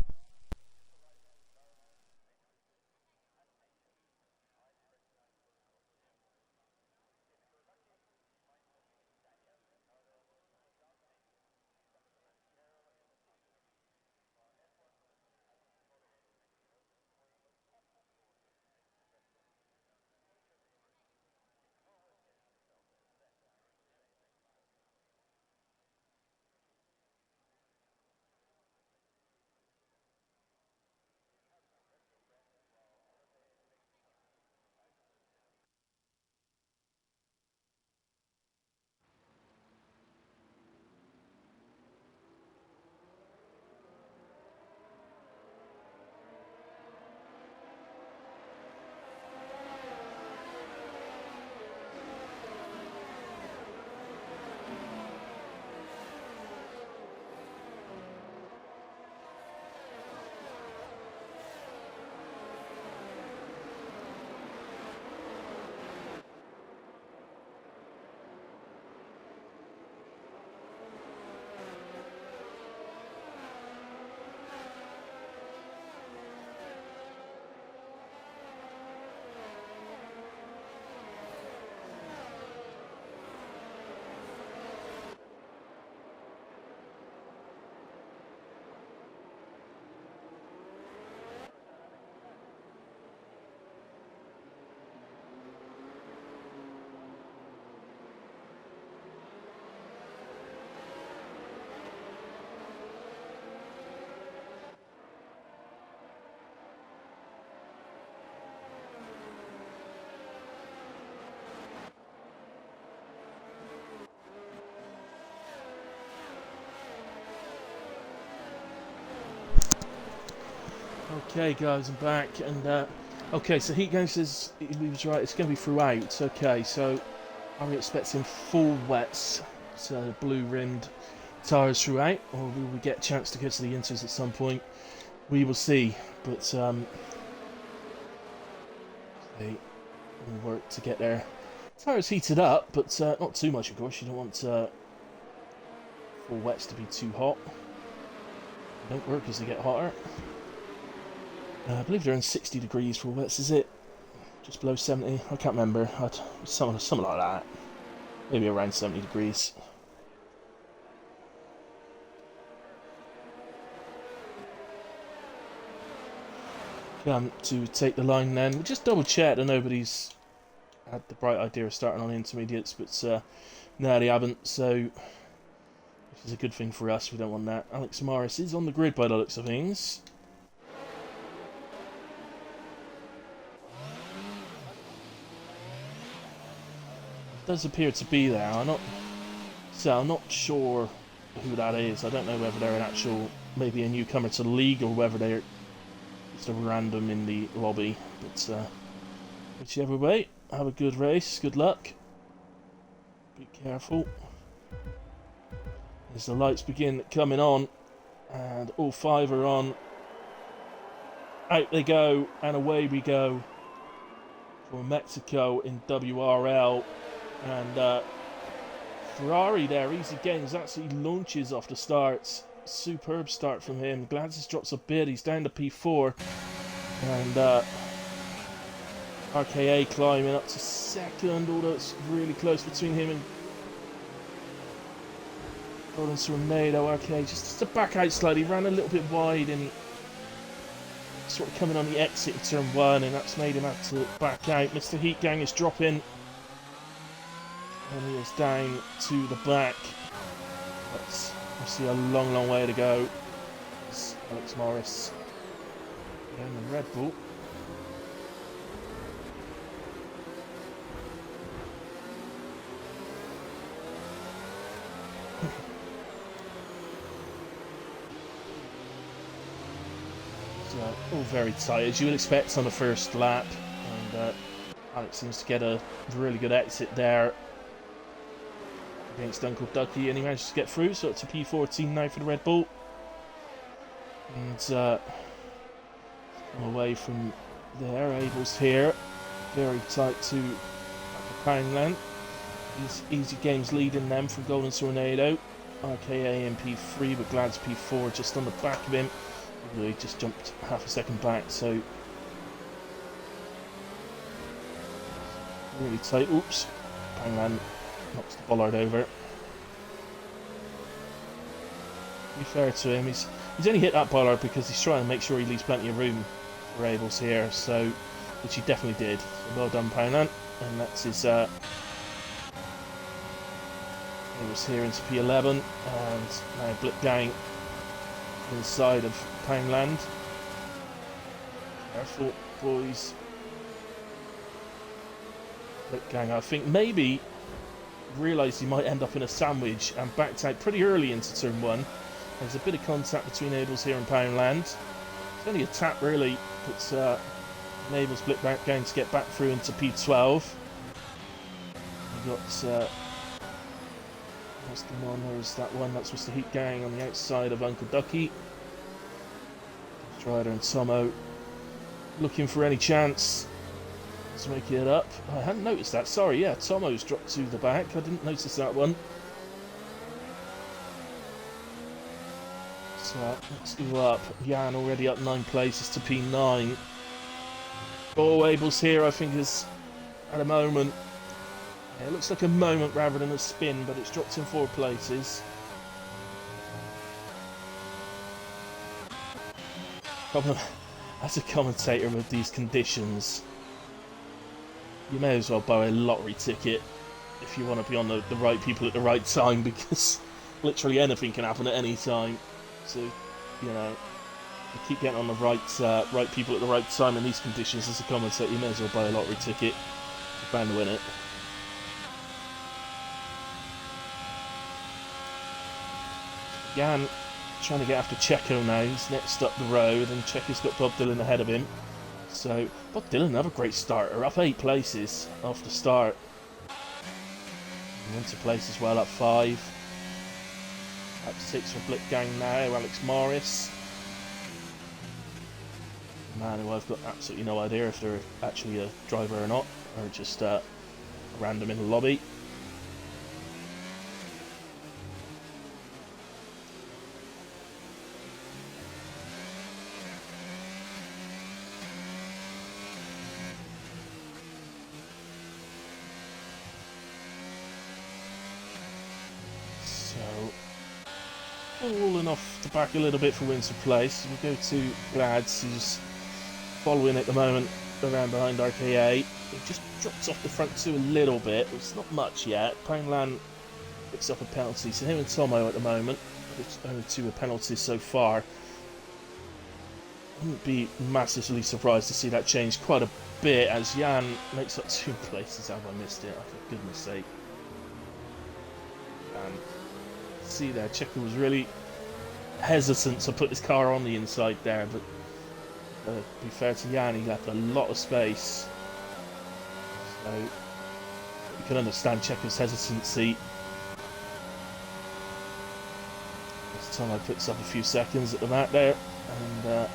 Okay, guys, I'm back, and okay, so Heat Gang says he was right. It's going to be throughout. Okay, so are we expecting full wets, so blue-rimmed tyres throughout, or will we get a chance to get to the inters at some point? We will see, but they will work to get their tyres heated up, but not too much, of course. You don't want full wets to be too hot. They don't work as they get hotter. I believe they're in 60 degrees for wets, is it? Just below 70? I can't remember. Something like that. Maybe around 70 degrees. Come to take the line then. We'll just double check that nobody's had the bright idea of starting on intermediates, but no, they haven't, so this is a good thing for us. We don't want that. Alex Morris is on the grid by the looks of things. Does appear to be there. I'm not sure who that is. I don't know whether they're an actual, maybe a newcomer to the league, or whether they're just a random in the lobby. But whichever way, have a good race. Good luck. Be careful. As the lights begin coming on, and all five are on. Out they go, and away we go for Mexico in WRL. And Ferrari there, Easy Games actually launches off the starts. Superb start from him. Gladys drops a bit, he's down to P4. And RKA climbing up to second, although it's really close between him and Golden Tornado. RKA just to back out slightly, ran a little bit wide and sort of coming on the exit of turn 1, and that's made him have to back out. Mr. Heat Gang is dropping. And he is down to the back. That's obviously a long, long way to go. It's Alex Morris and the Red Bull. So, all very tight, as you would expect on the first lap. And Alex seems to get a really good exit there against Uncle Ducky, and he manages to get through, so it's a P14 now for the Red Bull. And away from there, Abel's here, very tight to Poundland. Easy Games leading them from Golden Tornado. RKA in P3, but Glad's P4 just on the back of him. He just jumped half a second back, so really tight. Oops, Poundland knocks the bollard over. To be fair to him, he's only hit that bollard because he's trying to make sure he leaves plenty of room for Abels here, so which he definitely did. So well done, Poundland. And that's his Abels here into P11, and now Blip Gang inside of Poundland. Careful, boys. Blip Gang, I think, maybe realised he might end up in a sandwich and backed out pretty early into turn 1. There's a bit of contact between Abels here and Poundland. It's only a tap really, but Abels Blip Gang to get back through into P12. We've got what's going on? There's that one. That's Mr. Heat Gang on the outside of Uncle Ducky. Strider and Tomo looking for any chance to make it up. I hadn't noticed that. Sorry, yeah, Tomo's dropped to the back. I didn't notice that one. So let's go up. Jan already up 9 places to P9. Oh, Abels here, I think, is at a moment. Yeah, it looks like a moment rather than a spin, but it's dropped in 4 places. Problem as a commentator with these conditions, you may as well buy a lottery ticket if you want to be on the right people at the right time, because literally anything can happen at any time. So, you know, you keep getting on the right people at the right time in these conditions as a commentator, you may as well buy a lottery ticket. You're bound to win it. Jan trying to get after Checo now. He's next up the road, and Checo's got Bob Dylan ahead of him. So Bob Dylan, another great starter, up 8 places off the start. Into place as well, up 5. Up 6 for Blitgang now, Alex Morris. Man who I've got absolutely no idea if they're actually a driver or not, or just random in the lobby. Falling off the back a little bit for Windsor Place. We'll go to Glads, who's following at the moment around behind RKA. He just drops off the front 2 a little bit. It's not much yet. Poundland picks up a penalty, so him and Tomo at the moment. It's only 2 penalties so far. Wouldn't be massively surprised to see that change quite a bit as Jan makes up 2 places. Have I missed it? Oh, for goodness sake. See there, Checo was really hesitant to put his car on the inside there, but to be fair to Jan, he left a lot of space. So you can understand Checo's hesitancy. This time I puts up a few seconds at the back there, and I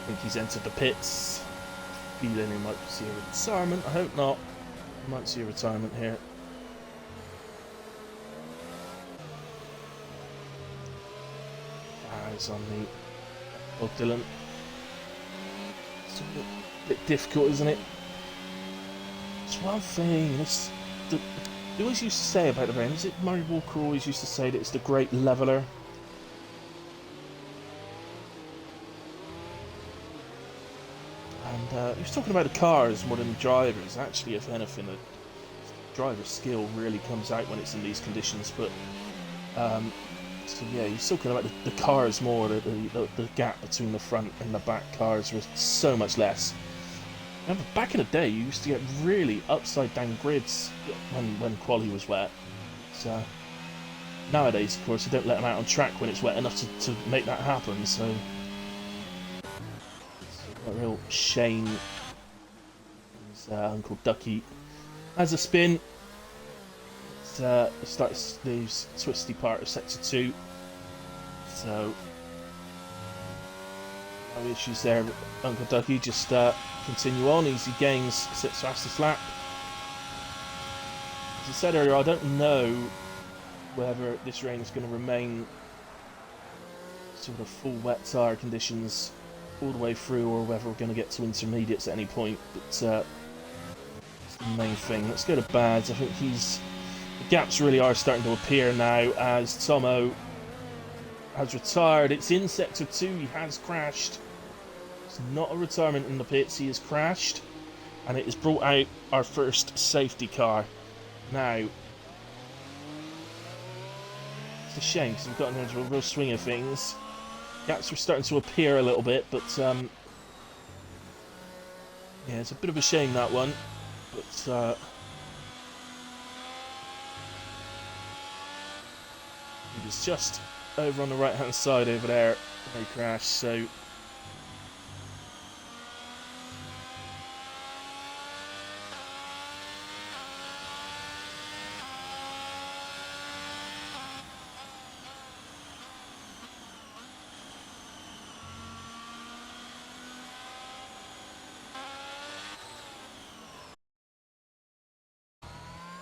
think he's entered the pits. Feeling he might see a retirement. I hope not. I might see a retirement here. Eyes on the Bob Dylan. It's a bit difficult, isn't it? It's one thing. They always used to say about the rain. Is it Murray Walker always used to say that it's the great leveller? And he was talking about the cars more than the drivers. Actually, if anything, the driver's skill really comes out when it's in these conditions. But so yeah, he's talking about the cars more. The gap between the front and the back cars was so much less. Remember, back in the day, you used to get really upside down grids when quali was wet. So nowadays, of course, they don't let them out on track when it's wet enough to make that happen. So it's a real shame. His Uncle Ducky has a spin. Starts the twisty part of sector 2, so no issues there. Uncle Ducky just continue on, easy gains, sits fastest lap. As I said earlier, I don't know whether this rain is going to remain sort of full wet tyre conditions all the way through, or whether we're going to get to intermediates at any point, but it's the main thing. Let's go to Bads. I think the gaps really are starting to appear now as Tomo has retired. It's in sector 2, he has crashed. It's not a retirement in the pits, he has crashed. And it has brought out our first safety car. Now, it's a shame because we've gotten into a real swing of things. Gaps were starting to appear a little bit, but yeah, it's a bit of a shame, that one. But he was just over on the right hand side over there where he crashed, so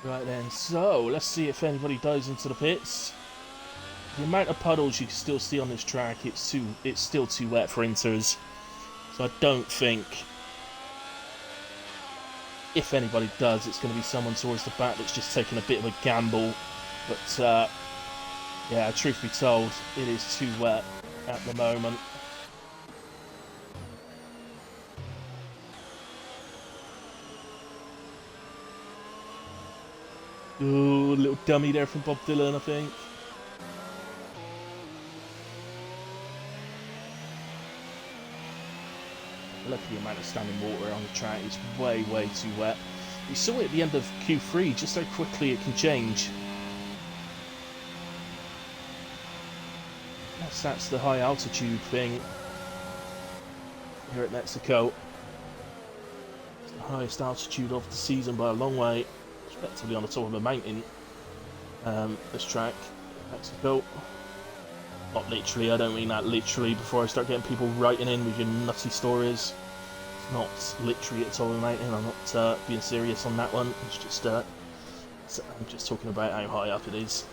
right then, so let's see if anybody dives into the pits. The amount of puddles you can still see on this track, it's still too wet for inters. So I don't think, if anybody does, it's going to be someone towards the back that's just taking a bit of a gamble. But yeah, truth be told, it is too wet at the moment. Ooh, a little dummy there from Bob Dylan, I think. Look at the amount of standing water on the track, it's way too wet. You saw it at the end of Q3, just how quickly it can change. So that's the high altitude thing here at Mexico. It's the highest altitude of the season by a long way. It's effectively on the top of a mountain. This track, Mexico. Not literally, I don't mean that literally before I start getting people writing in with your nutty stories. It's not literally at the top of a mountain, I'm not being serious on that one. It's just, I'm just talking about how high up it is.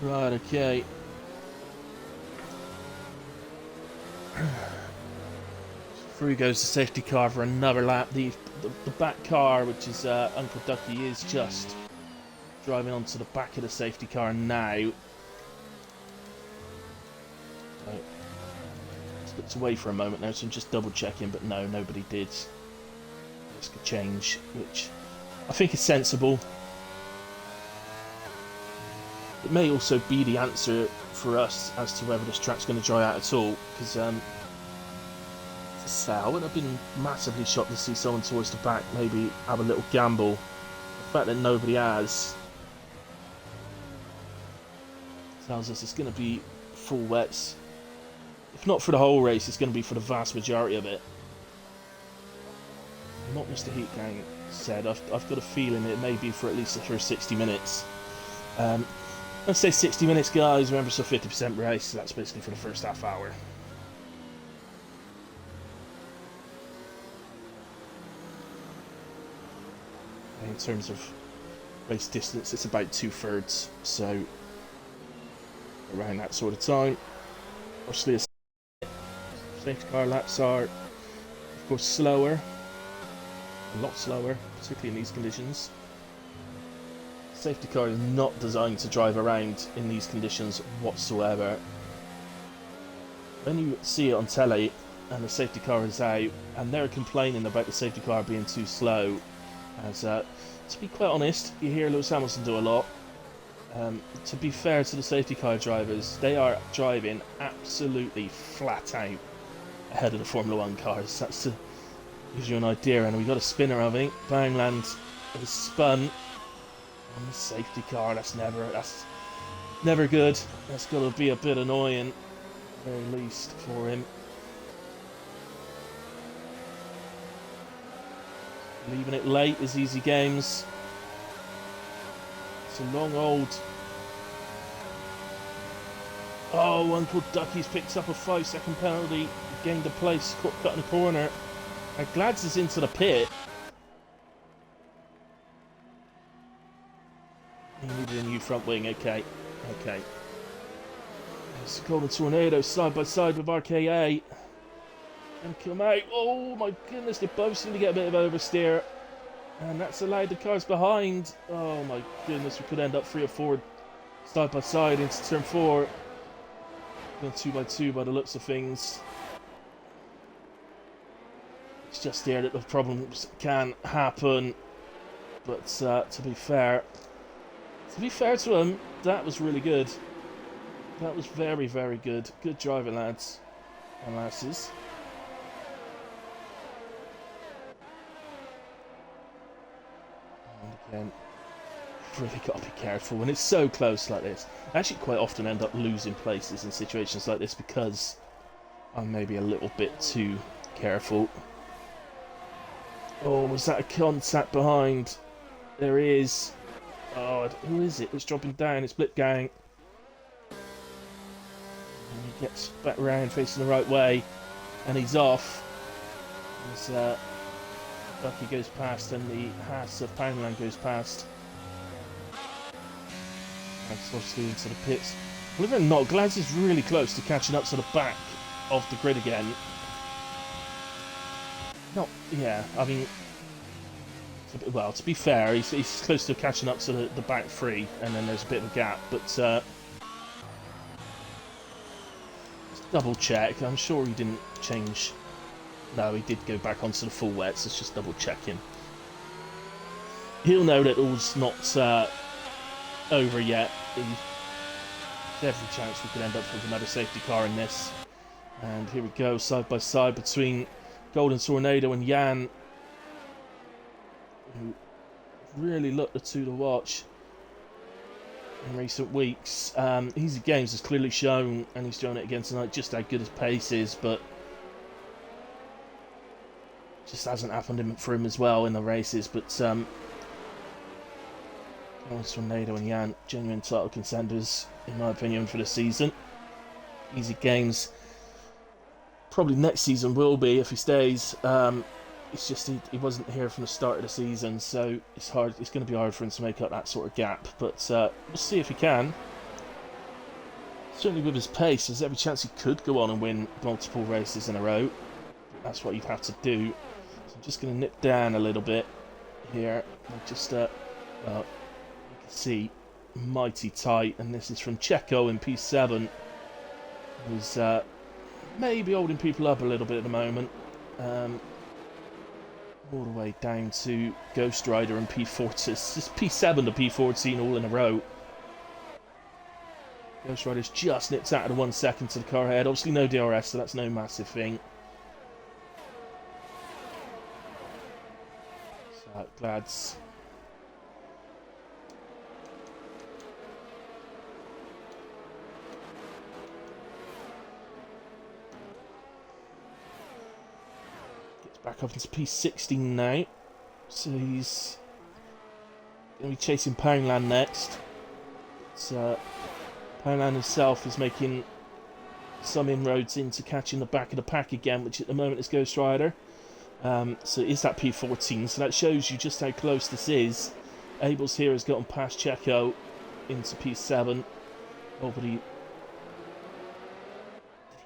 Right, okay. Through goes the safety car for another lap. The back car, which is Uncle Ducky, is just driving onto the back of the safety car now. So, it's looked away for a moment now, so I'm just double checking, but no, nobody did risk a change, which I think is sensible. It may also be the answer for us as to whether this track's going to dry out at all, because I would have been massively shocked to see someone towards the back maybe have a little gamble. The fact that nobody has tells us it's going to be full wets. If not for the whole race, it's going to be for the vast majority of it. Not Mr. Heatgang said, I've got a feeling it may be for at least the first 60 minutes. Let's say 60 minutes, guys. Remember, it's a 50% race, so that's basically for the first half hour. In terms of race distance, it's about 2/3, so around that sort of time. Obviously, safety car laps are, of course, slower, a lot slower, particularly in these conditions. Safety car is not designed to drive around in these conditions whatsoever. When you see it on telly and the safety car is out and they're complaining about the safety car being too slow, as to be quite honest, you hear Lewis Hamilton do a lot. To be fair to the safety car drivers, they are driving absolutely flat out ahead of the Formula 1 cars. That's to give you an idea. And we got a spinner, I think. Bangland is spun on the safety car. That's never good. That's got to be a bit annoying, at the very least, for him. Leaving it late is easy games. It's a long old... Oh, Uncle Ducky's picked up a 5-second penalty. Gained a place, cut in the corner. And Glads is into the pit. He needed a new front wing, okay. It's the Golden Tornado side by side with RKA. And come out. Oh my goodness, they both seem to get a bit of oversteer. And that's allowed the cars behind. Oh my goodness, we could end up 3 or 4 side by side into turn 4. Going 2x2 by the looks of things. It's just here that the problems can happen. But to be fair to him, that was really good. That was very, very good. Good driving, lads and lasses. And again, really got to be careful when it's so close like this. I actually quite often end up losing places in situations like this because I'm maybe a little bit too careful. Oh, was that a contact behind? There is. Oh, who is it that's dropping down? It's Blipgang. And he gets back round facing the right way. And he's off. As Bucky goes past and the Haas of Poundland goes past. And it's obviously into the pits. Believe it or not, Glads is really close to catching up to the back of the grid again. Not, yeah, I mean, well, to be fair, he's close to catching up to the back three, and then there's a bit of a gap, but let's double check. I'm sure he didn't change. No, he did go back onto the full wets. It's just double checking. He'll know that all's not over yet. There's every chance we could end up with another safety car in this. And here we go, side by side between Golden Tornado and Jan, who really looked the two to watch in recent weeks. Easy Games has clearly shown, and he's shown it again tonight, just how good his pace is, but just hasn't happened for him as well in the races. But Golden Tornado and Jan, genuine title contenders, in my opinion, for the season. Easy Games probably next season will be if he stays. It's just he wasn't here from the start of the season, so it's hard. It's going to be hard for him to make up that sort of gap. But we'll see if he can. Certainly with his pace, there's every chance he could go on and win multiple races in a row. That's what you'd have to do. So I'm just going to nip down a little bit here. Just well, you can see mighty tight, and this is from Checo in P7, who's maybe holding people up a little bit at the moment. All the way down to Ghost Rider and P14. It's just P7 to P14 all in a row. Ghost Rider's just nipped out of the 1 second to the car ahead. Obviously no DRS, so that's no massive thing. So Glads. Back up into P16 now, so he's going to be chasing Poundland next. Poundland himself is making some inroads into catching the back of the pack again, which at the moment is Ghost Rider. So it is that P14, so that shows you just how close this is. Abels here has gotten past Checo into P7. Nobody.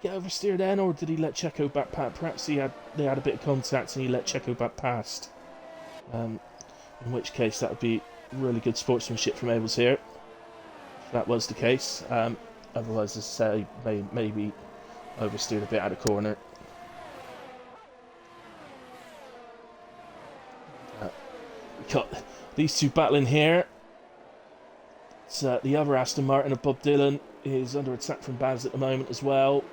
Get oversteer then, or did he let Checo back past? Perhaps they had a bit of contact and he let Checo back past. In which case that would be really good sportsmanship from Abels here, if that was the case. Otherwise, as I say, maybe oversteered a bit out of corner. We got these two battling here. The other Aston Martin of Bob Dylan is under attack from Baz at the moment as well.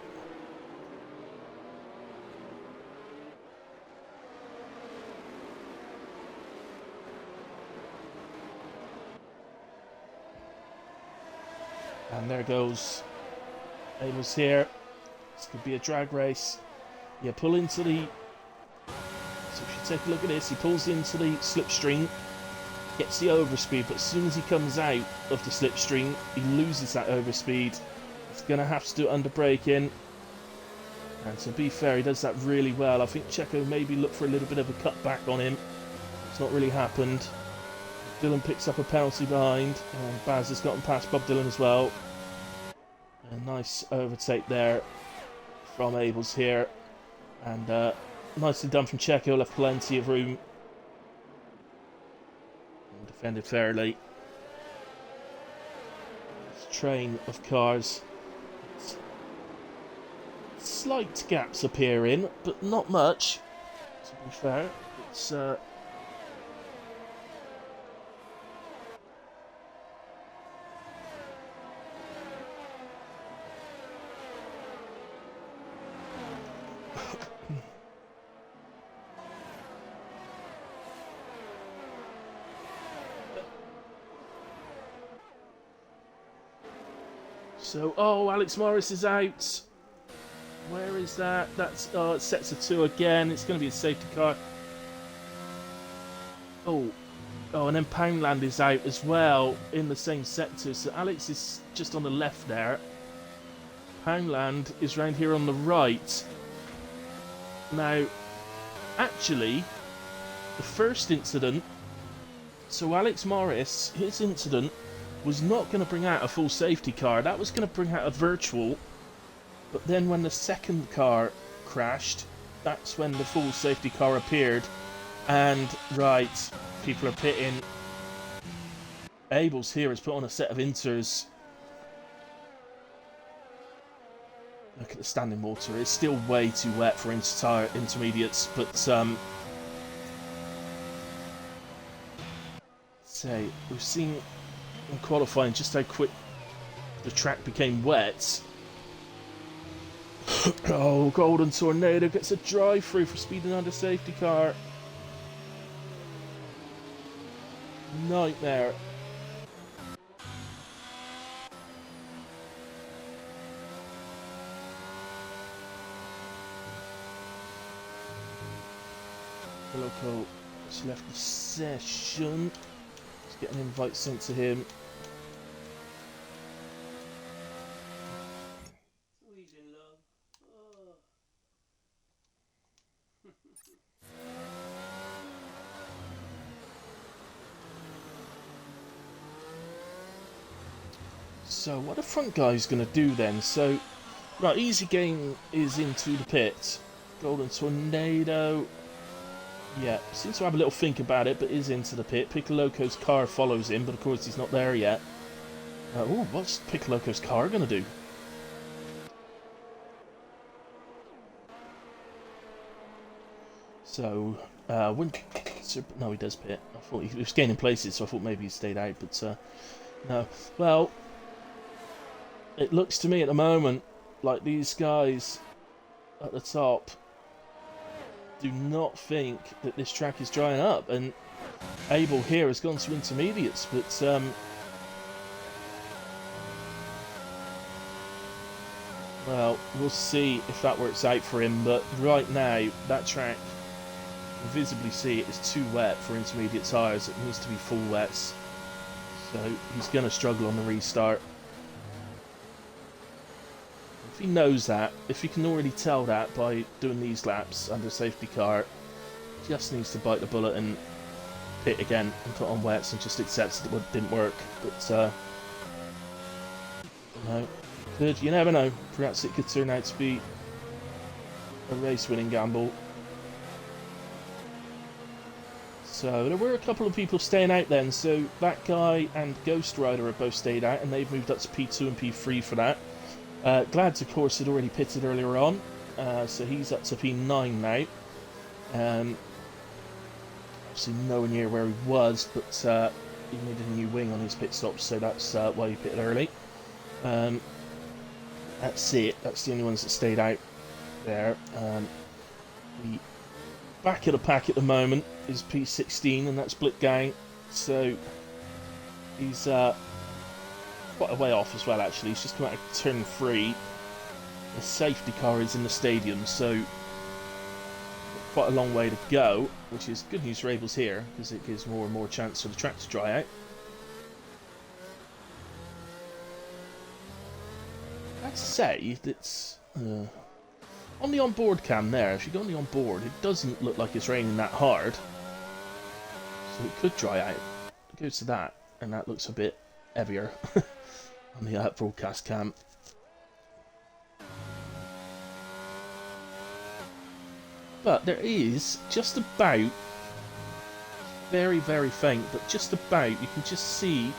And there goes Abels here. This could be a drag race. Yeah, pull into the... So if you take a look at this, he pulls into the slipstream, gets the overspeed, but as soon as he comes out of the slipstream, he loses that overspeed. He's going to have to do it under braking. And to be fair, he does that really well. I think Checo maybe looked for a little bit of a cutback on him. It's not really happened. Dylan picks up a penalty behind, and Baz has gotten past Bob Dylan as well. A nice overtake there from Abels here, and nicely done from Checo, left plenty of room. And defended fairly. This train of cars. Slight gaps appearing, but not much, to be fair. It's so, oh, Alex Morris is out. Where is that? That's, oh, it sets a 2 again. It's going to be a safety car. Oh, and then Poundland is out as well in the same sector. So Alex is just on the left there. Poundland is round here on the right. Now, actually, the first incident, so Alex Morris, his incident was not going to bring out a full safety car. That was going to bring out a virtual. But then when the second car crashed, that's when the full safety car appeared. And, right, people are pitting. Abel's here has put on a set of inters. Look at the standing water. It's still way too wet for intermediates, but say we've seen in qualifying just how quick the track became wet. Oh, Golden Tornado gets a drive-through for speeding under safety car. Nightmare. Loco has left the session. Let's get an invite sent to him. So what the front guy's going to do then? So, right, Easy Game is into the pit. Golden Tornado, yeah, seems to have a little think about it, but is into the pit. Piccoloco's car follows him, but of course he's not there yet. Oh, what's Piccoloco's car going to do? So, no, he does pit. I thought he was gaining places, so I thought maybe he stayed out, but no. Well, it looks to me at the moment like these guys at the top do not think that this track is drying up, and Abel here has gone to intermediates, but well, we'll see if that works out for him, but right now that track, you can visibly see it is too wet for intermediate tyres. It needs to be full wets, so he's going to struggle on the restart. If he knows that, if he can already tell that by doing these laps under safety car, just needs to bite the bullet and pit again and put on wets and just accepts that it didn't work. But no, you never know. Perhaps it could turn out to be a race-winning gamble. So there were a couple of people staying out then. So that guy and Ghost Rider have both stayed out, and they've moved up to P2 and P3 for that. Glads, of course, had already pitted earlier on, so he's up to P9 now. Obviously nowhere near where he was, but he needed a new wing on his pit stops, so that's why he pitted early. That's it. That's the only ones that stayed out there. The back of the pack at the moment is P16, and that's Blitgang, so he's quite a way off as well, actually. He's just come out of turn 3. The safety car is in the stadium, so quite a long way to go, which is good news for Abel's here, because it gives more and more chance for the track to dry out. I'd say that's on the onboard cam there. If you go on the onboard, it doesn't look like it's raining that hard, so it could dry out. It goes to that, and that looks a bit heavier on the broadcast cam. But there is just about, very, very faint, but just about, you can just see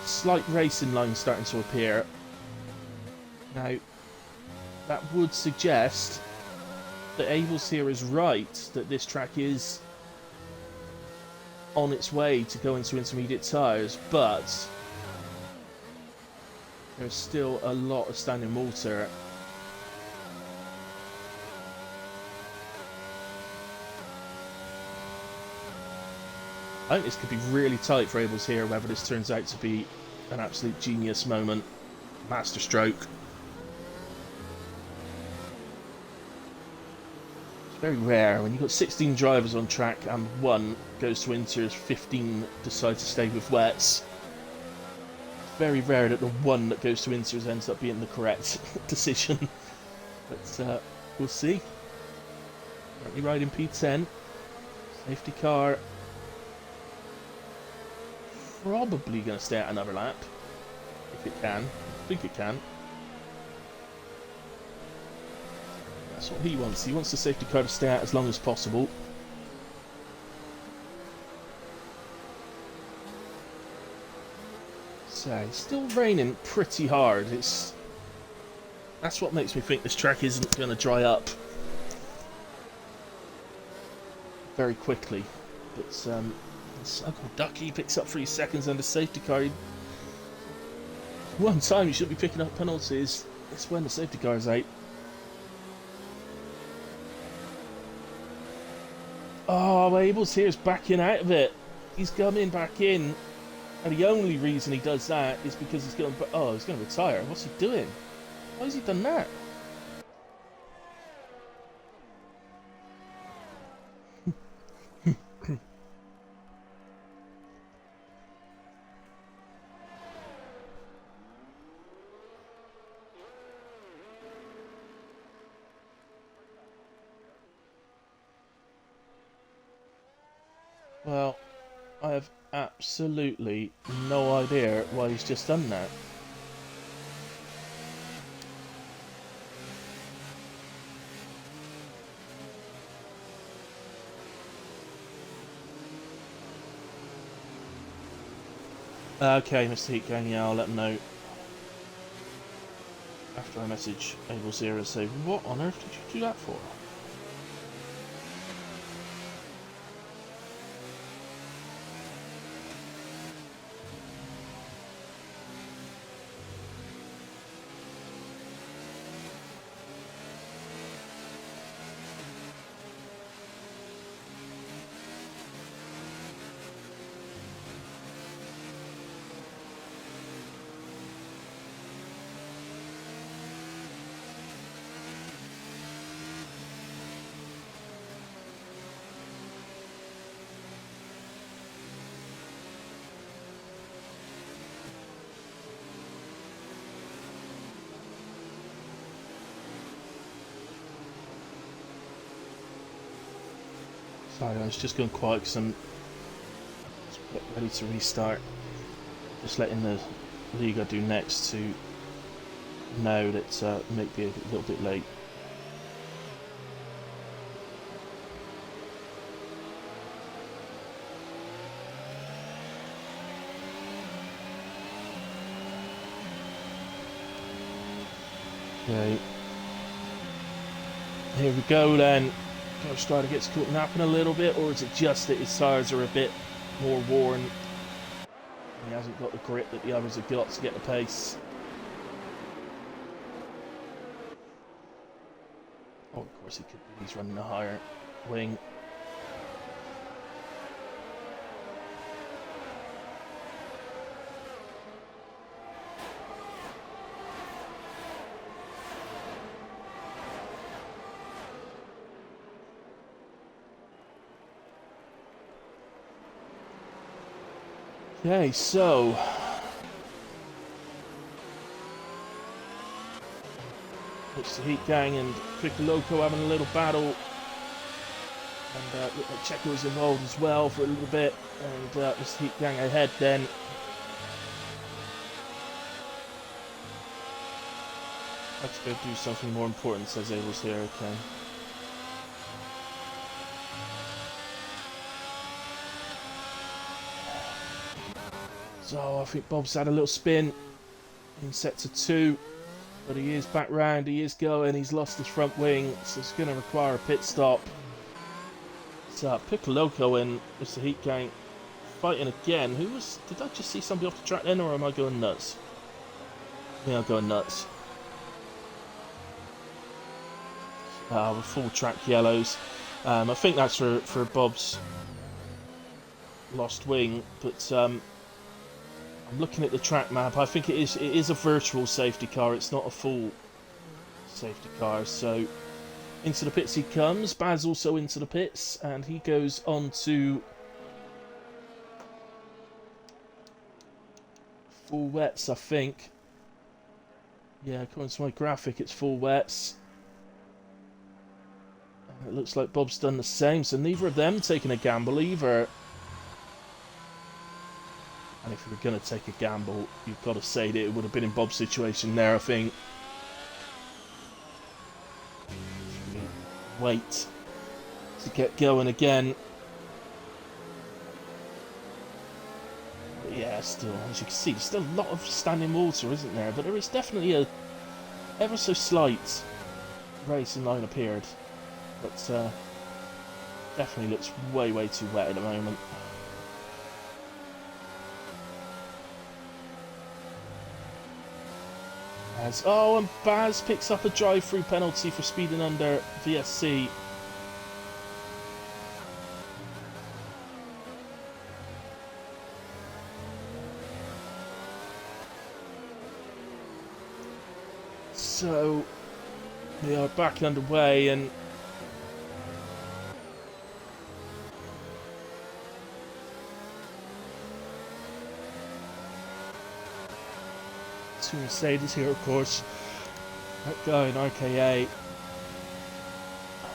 slight racing lines starting to appear. Now, that would suggest that Abel's here is right, that this track is on its way to go into intermediate tyres, but there's still a lot of standing water. I think this could be really tight for Abel's here, whether this turns out to be an absolute genius moment. Master stroke. It's very rare when you've got 16 drivers on track and one goes to inters, 15 decide to stay with wets. It's very rare that the one that goes to inters ends up being the correct decision. But we'll see. Currently riding P10. Safety car. probably going to stay out another lap. If it can. I think it can. That's what he wants. He wants the safety car to stay out as long as possible. So, it's still raining pretty hard. That's what makes me think this track isn't going to dry up very quickly. But Uncle Ducky picks up 3 seconds under safety car. One time you should be picking up penalties. It's when the safety car is out. Oh, Abel's here is backing out of it. He's coming back in. And the only reason he does that is because he's going. Oh, he's going to retire. What's he doing? Why has he done that? Well, I have absolutely no idea why he's just done that. Okay, Mr. Heat Gang, yeah, I'll let him know. After I message Able Zero and say, what on earth did you do that for? Sorry, I was just going quiet because I'm ready to restart. Just letting the league I do next to know that may be a little bit late. Okay. Here we go then. Ghost Rider gets caught napping a little bit, or is it just that his tyres are a bit more worn? He hasn't got the grip that the others have got to get the pace. Oh, of course he could be. He's running a higher wing. Okay, so it's the Heat Gang and Pickle Loco having a little battle, and look like Checo was involved as well for a little bit, and it's the Heat Gang ahead then. Let's go do something more important, says Abel's here, okay. So I think Bob's had a little spin in sector 2, but he is back round, he is going, he's lost his front wing, so it's going to require a pit stop. So Pickle Loco and Mr. Heat Gang fighting again. Did I just see somebody off the track then, or am I going nuts? Yeah, I'm going nuts. With full track yellows. I think that's for Bob's lost wing, but I'm looking at the track map. I think it is a virtual safety car. It's not a full safety car. So into the pits he comes. Baz also into the pits, and he goes on to full wets, I think. Yeah, according to my graphic, it's full wets. And it looks like Bob's done the same. So neither of them taking a gamble either. And if you're going to take a gamble, you've got to say that it would have been in Bob's situation there, I think. Wait to get going again. But yeah, still, as you can see, there's still a lot of standing water, isn't there? But there is definitely a ever so slight racing line appeared. But definitely looks way too wet at the moment. And Baz picks up a drive-through penalty for speeding under VSC. So we are back underway, and two Mercedes here, of course. That guy in RKA.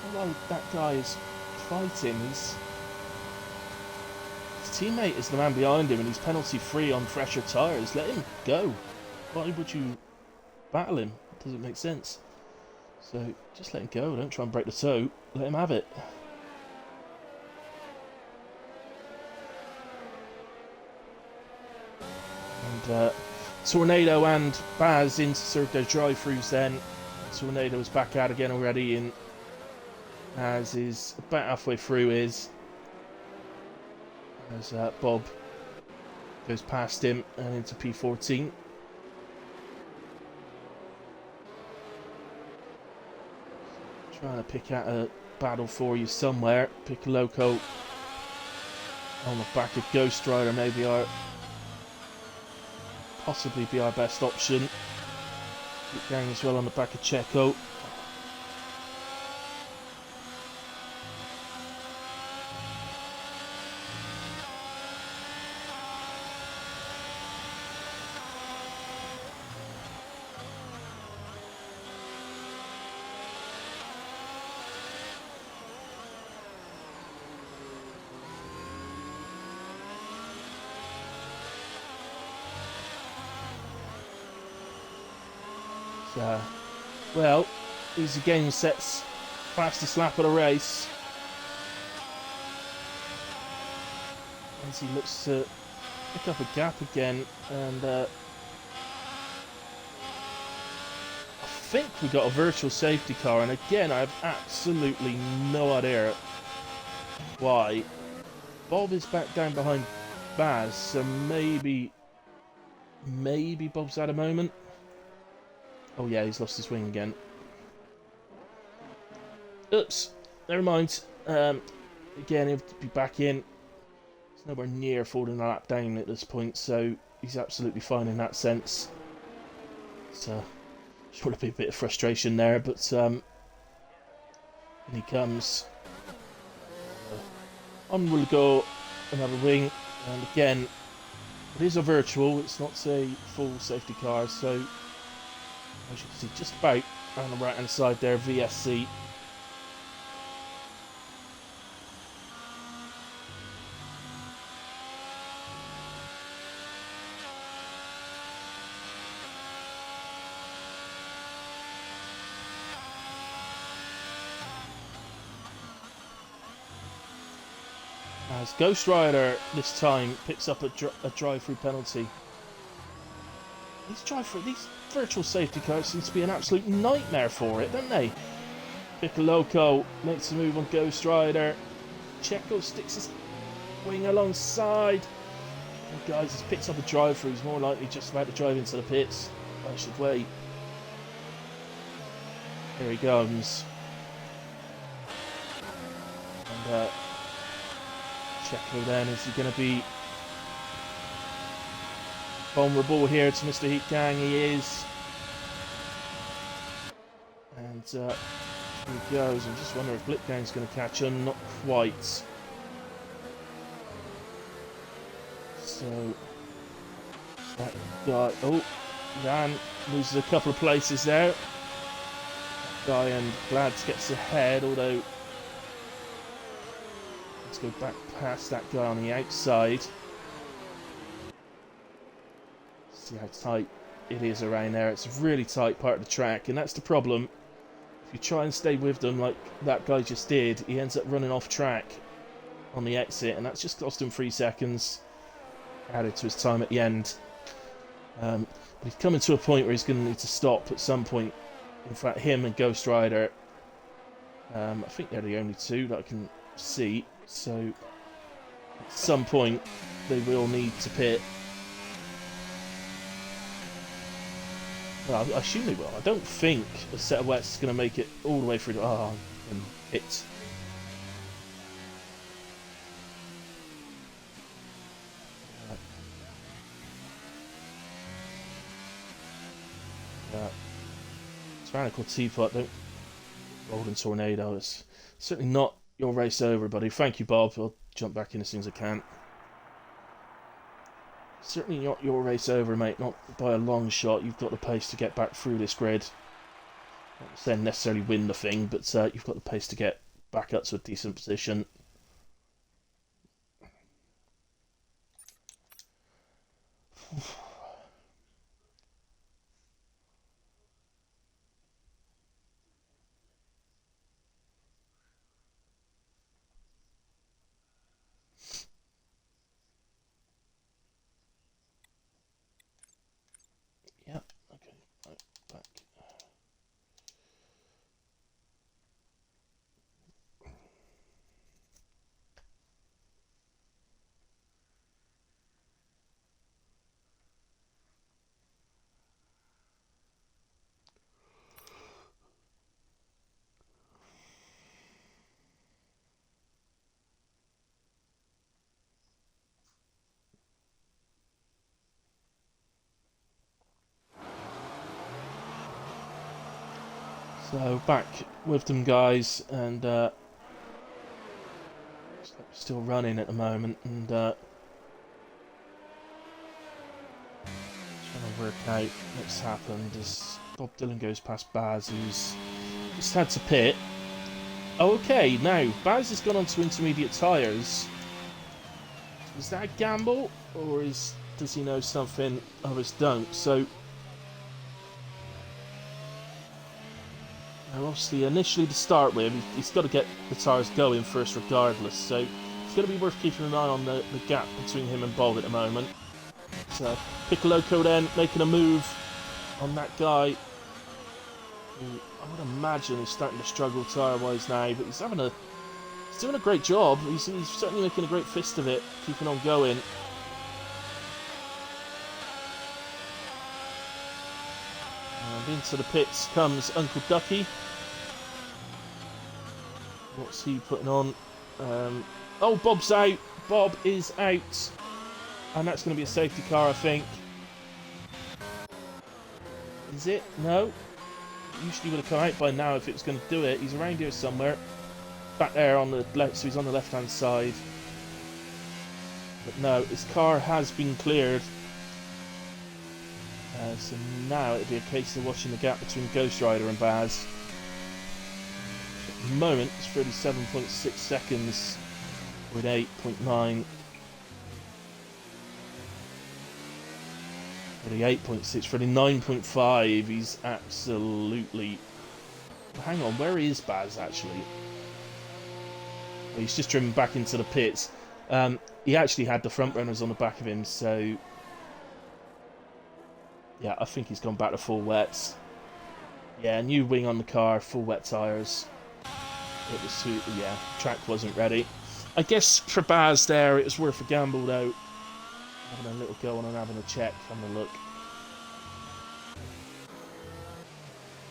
Although that guy is fighting, his teammate is the man behind him, and he's penalty free on fresher tyres. Let him go. Why would you battle him? It doesn't make sense. So just let him go. Don't try and break the toe. Let him have it. And Tornado and Baz insert their drive-throughs then. Tornado's back out again already, and as is about halfway through as Bob goes past him and into P14. Trying to pick out a battle for you somewhere. Pick a loco on the back of Ghost Rider, possibly be our best option. Keep going as well on the back of Checo. Well, easy game sets fastest lap of the race. As he looks to pick up a gap again, and I think we got a virtual safety car, and again I have absolutely no idea why. Bob is back down behind Baz, so maybe Bob's had a moment. Oh yeah, he's lost his wing again. Oops, never mind. Again, he'll be back in. He's nowhere near falling a lap down at this point, so he's absolutely fine in that sense. So, just would have been a bit of frustration there, but in he comes. On will go another wing, and again, it is a virtual, it's not a full safety car, so as you can see just about on the right hand side there, VSC. As Ghost Rider this time picks up a drive-through penalty. These virtual safety cars seem to be an absolute nightmare for it, don't they? Piccoloco makes a move on Ghost Rider. Checo sticks his wing alongside. And guys, he's picked up a drive-through. He's more likely just about to drive into the pits. I should wait. Here he comes. And Checo then, is he going to be vulnerable here to Mr. Heat Gang? He is. And here he goes. I'm just wondering if Blip Gang's going to catch him. Not quite. So that guy, oh, Dan loses a couple of places there. That guy and Glads gets ahead, although let's go back past that guy on the outside. See how tight it is around there. It's a really tight part of the track, and that's the problem. If you try and stay with them like that guy just did, he ends up running off track on the exit, and that's just cost him 3 seconds added to his time at the end. But he's coming to a point where he's going to need to stop at some point. In fact, him and Ghost Rider, I think they're the only two that I can see, so at some point they will need to pit. Well, I assume they will. I don't think a set of wets is going to make it all the way through. And hit. Tyrannical Teapot, don't Golden Tornado. It's certainly not your race over, buddy. Thank you, Bob. I'll jump back in as soon as I can. Certainly not your race over, mate. Not by a long shot. You've got the pace to get back through this grid. Not saying necessarily win the thing, but you've got the pace to get back up to a decent position. Yep. Okay. Right, back. So back with them, guys, and still running at the moment, and trying to work out what's happened as Bob Dylan goes past Baz, who's just had to pit. Okay, now Baz has gone on to intermediate tyres. Is that a gamble, or does he know something others don't? So. Now obviously, initially to start with, he's got to get the tyres going first regardless, so it's going to be worth keeping an eye on the gap between him and Bold at the moment. So, Piccoloco then making a move on that guy, who I would imagine is starting to struggle tyre-wise now, but he's doing a great job. He's certainly making a great fist of it, keeping on going. And into the pits comes Uncle Ducky. What's he putting on? Oh, Bob's out. Bob is out. And that's going to be a safety car, I think. Is it? No. Usually would have come out by now if it was going to do it. He's around here somewhere. Back there on the left, so he's on the left-hand side. But no, his car has been cleared. So now it'd be a case of watching the gap between Ghost Rider and Baz. At the moment, it's 37.6 seconds with 8.9. 38.6, 39.5. He's absolutely. Hang on, where is Baz actually? Well, he's just driven back into the pits. He actually had the front runners on the back of him, so. Yeah, I think he's gone back to full wets. Yeah, new wing on the car, full wet tyres. It was too, yeah, track wasn't ready. I guess for Baz there, it was worth a gamble though. Having a little go on and having a check, having a look.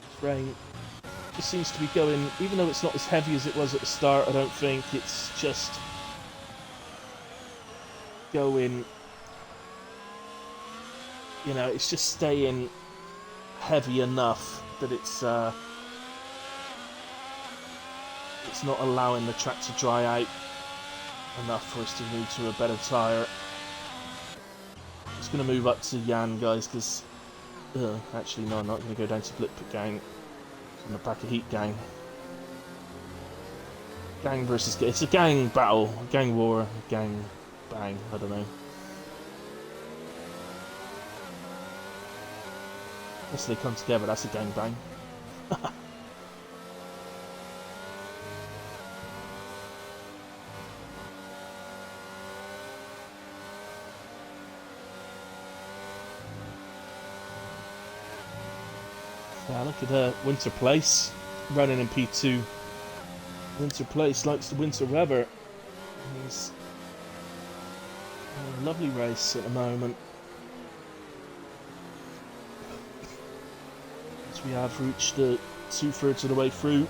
This rain just seems to be going, even though it's not as heavy as it was at the start, I don't think, it's just going. You know, it's just staying heavy enough that it's not allowing the track to dry out enough for us to move to a better tyre. Just going to move up to Jan, guys, because actually no, I'm not going to go down to Blip Gang. On the back of Heat Gang. Gang versus it's a gang battle, a gang war, a gang bang. I don't know. Once they come together, that's a gangbang. Look at Winter Place running in P2. Winter Place likes the winter weather. He's having a lovely race at the moment. As we have reached the 2/3 of the way through.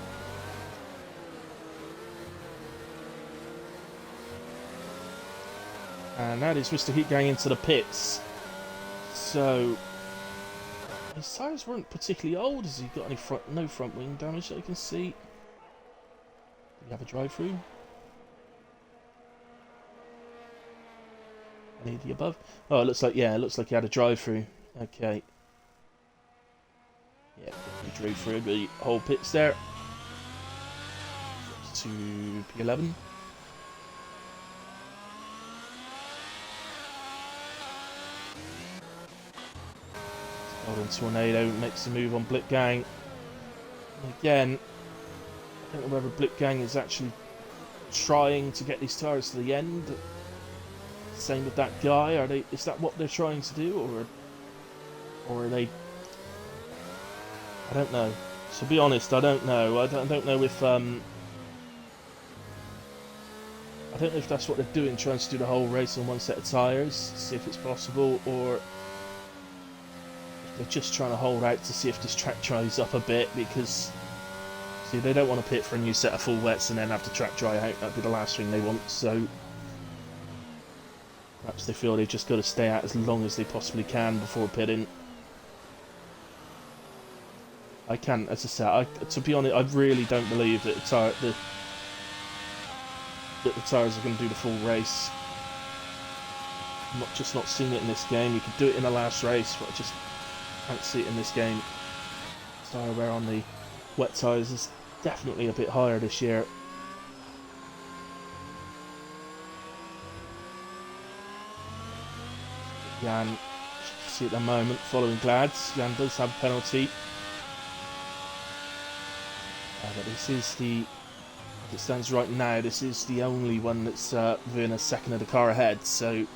And that is Mr. Heat going into the pits. So his tyres weren't particularly old. Has he got any no front wing damage that I can see? Do we have a drive-through? Any of the above? Oh, it looks like, yeah, it looks like he had a drive-through. Okay. Yeah, he drove through the whole pits there. To P11. Golden Tornado makes the move on Blitgang. Again, I don't know whether Blitgang is actually trying to get these tyres to the end. Same with that guy. Are they? Is that what they're trying to do, or are they? I don't know. To be honest, I don't know. I don't know if I don't know if that's what they're doing, trying to do the whole race on one set of tyres, see if it's possible, or if they're just trying to hold out to see if this track dries up a bit, because see, they don't want to pit for a new set of full wets and then have the track dry out. That'd be the last thing they want. So perhaps they feel they've just got to stay out as long as they possibly can before pitting. I can't, as I said, to be honest, I really don't believe that the tyres are going to do the full race. I'm not seeing it in this game. You could do it in the last race, but I just can't see it in this game. Tyre wear on the wet tyres is definitely a bit higher this year. Jan, see at the moment, following Glads. Jan does have a penalty. But this is the, as it stands right now, this is the only one that's within a second of the car ahead, so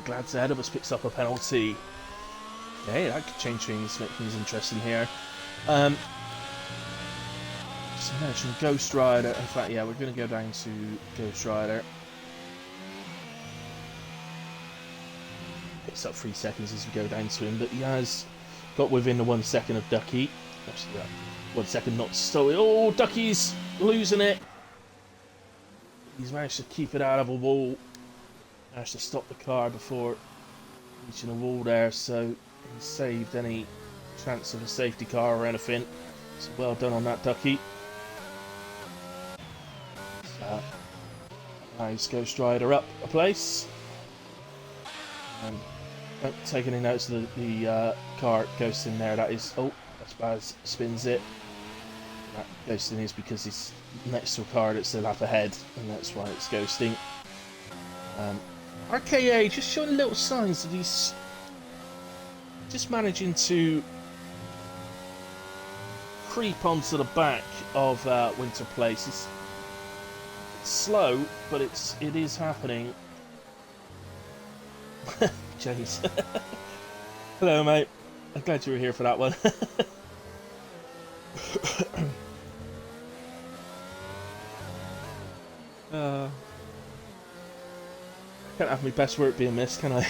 Glad's ahead of us, picks up a penalty. Okay, that could change things, make things interesting here. Just mentioned Ghost Rider. In fact, yeah, we're going to go down to Ghost Rider. Picks up 3 seconds as we go down to him, but he has got within the 1 second of Ducky. Actually, yeah, 1 second not stolen. Oh, Ducky's losing it. He's managed to keep it out of a wall. Managed to stop the car before reaching a wall there, so he saved any chance of a safety car or anything. So well done on that, Ducky. So, nice Ghost Rider up a place. And don't take any notice of the car ghosting there. That is, oh, that's Baz spins it. That ghosting is because he's next to a car that's still up ahead, and that's why it's ghosting. RKA just showing little signs that he's just managing to creep onto the back of Winter Place. It's slow, but it is happening. James. Hello, mate. I'm glad you were here for that one. Can't have my best work being missed, can I?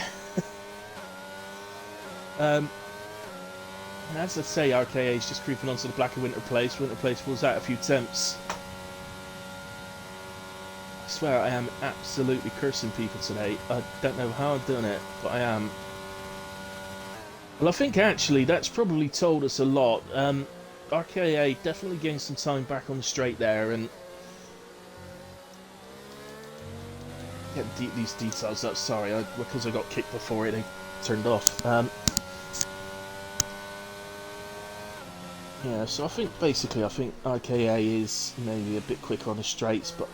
And as I say, RKA is just creeping onto the black of Winter Place. Winter Place pulls out a few temps. I swear I am absolutely cursing people today. I don't know how I'm doing it, but I am. Well, I think actually that's probably told us a lot. RKA definitely gained some time back on the straight there, and get these details up. Sorry, because I got kicked before it turned off. Yeah, so I think basically RKA is maybe a bit quicker on the straights, but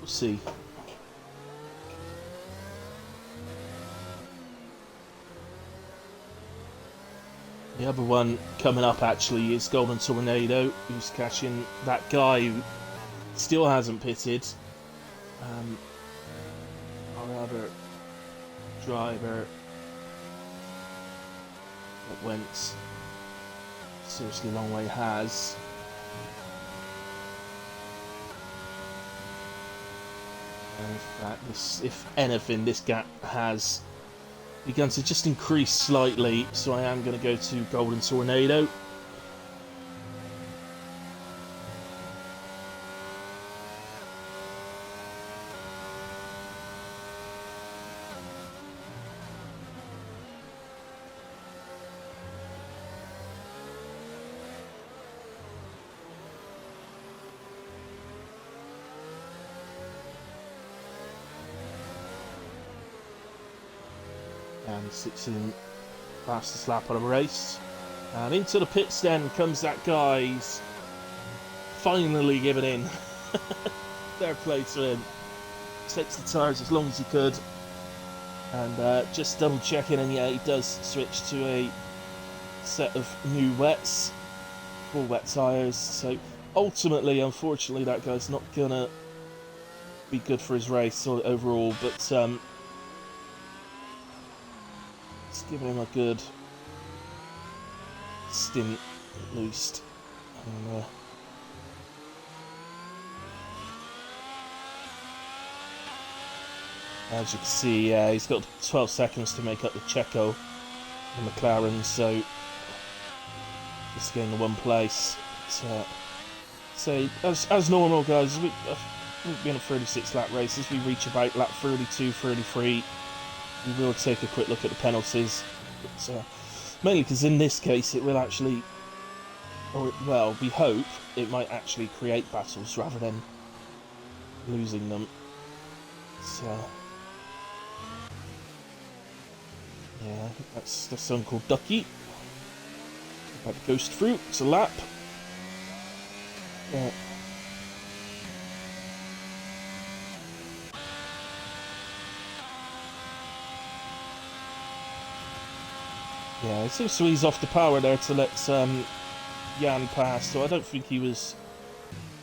we'll see. The other one coming up actually is Golden Tornado, who's catching that guy who still hasn't pitted. Our other driver that went seriously long way has. And in fact, if anything, this gap has begun to just increase slightly, so I am going to go to Golden Tornado. And sits in fastest lap of the race. And into the pits then comes that guy. He's finally given in. Fair play to him. Takes the tyres as long as he could. And just double checking, and yeah, he does switch to a set of new wets. Full wet tyres. So ultimately, unfortunately, that guy's not going to be good for his race overall. But giving him a good stint at least. And, as you can see, he's got 12 seconds to make up the Checo and McLaren, so just getting the one place. But, so as normal, guys, we've been a 36 lap race. As we reach about lap 32, 33. We will take a quick look at the penalties, but, mainly because in this case it will actually, or well, we hope it might actually create battles rather than losing them. So, yeah, that's someone called Ducky. That Ghost Fruit. It's a lap. Yeah. Yeah, it seems to ease off the power there to let Jan pass, so I don't think he was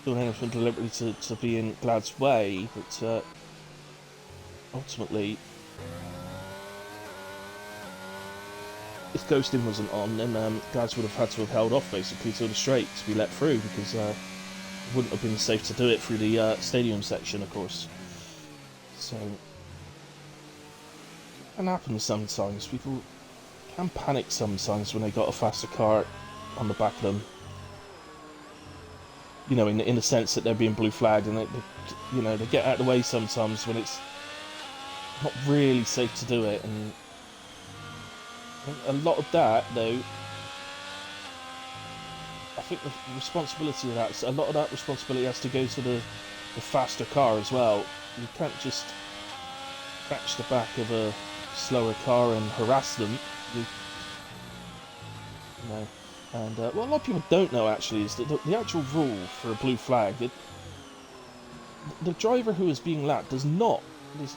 doing anything deliberately to be in Glad's way, but ultimately, if ghosting wasn't on, then Glads would have had to have held off basically till the straight to be let through, because it wouldn't have been safe to do it through the stadium section, of course. So, it can happen sometimes. People can panic sometimes when they got a faster car on the back of them. You know, in the sense that they're being blue flagged, and they get out of the way sometimes when it's not really safe to do it. And a lot of that, though, I think the responsibility of that, a lot of that responsibility has to go to the faster car as well. You can't just catch the back of a slower car and harass them. You know, and what a lot of people don't know actually is that the actual rule for a blue flag, the driver who is being lapped does not.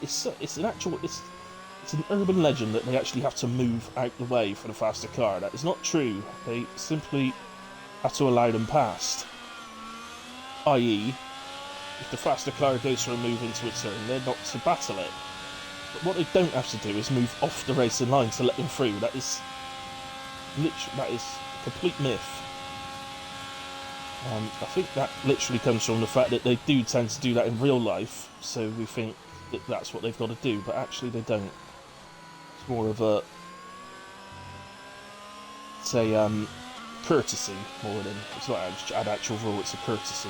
It's an urban legend that they actually have to move out the way for the faster car. That is not true. They simply have to allow them past. I.e., if the faster car goes for a move into a turn, they're not to battle it. But what they don't have to do is move off the racing line to let them through. That is a complete myth. I think that literally comes from the fact that they do tend to do that in real life, so we think that that's what they've got to do, but actually they don't. It's more of a it's a courtesy more than it's not an actual rule. It's a courtesy.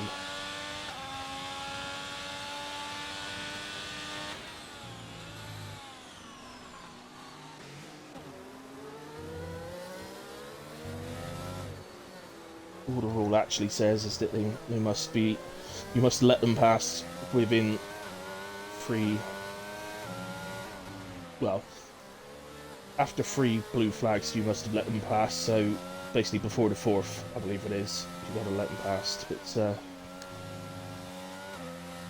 All the rule actually says is that you must let them pass within 3. Well, after 3 blue flags, you must have let them pass. So basically, before the 4th, I believe it is, you got to let them pass. But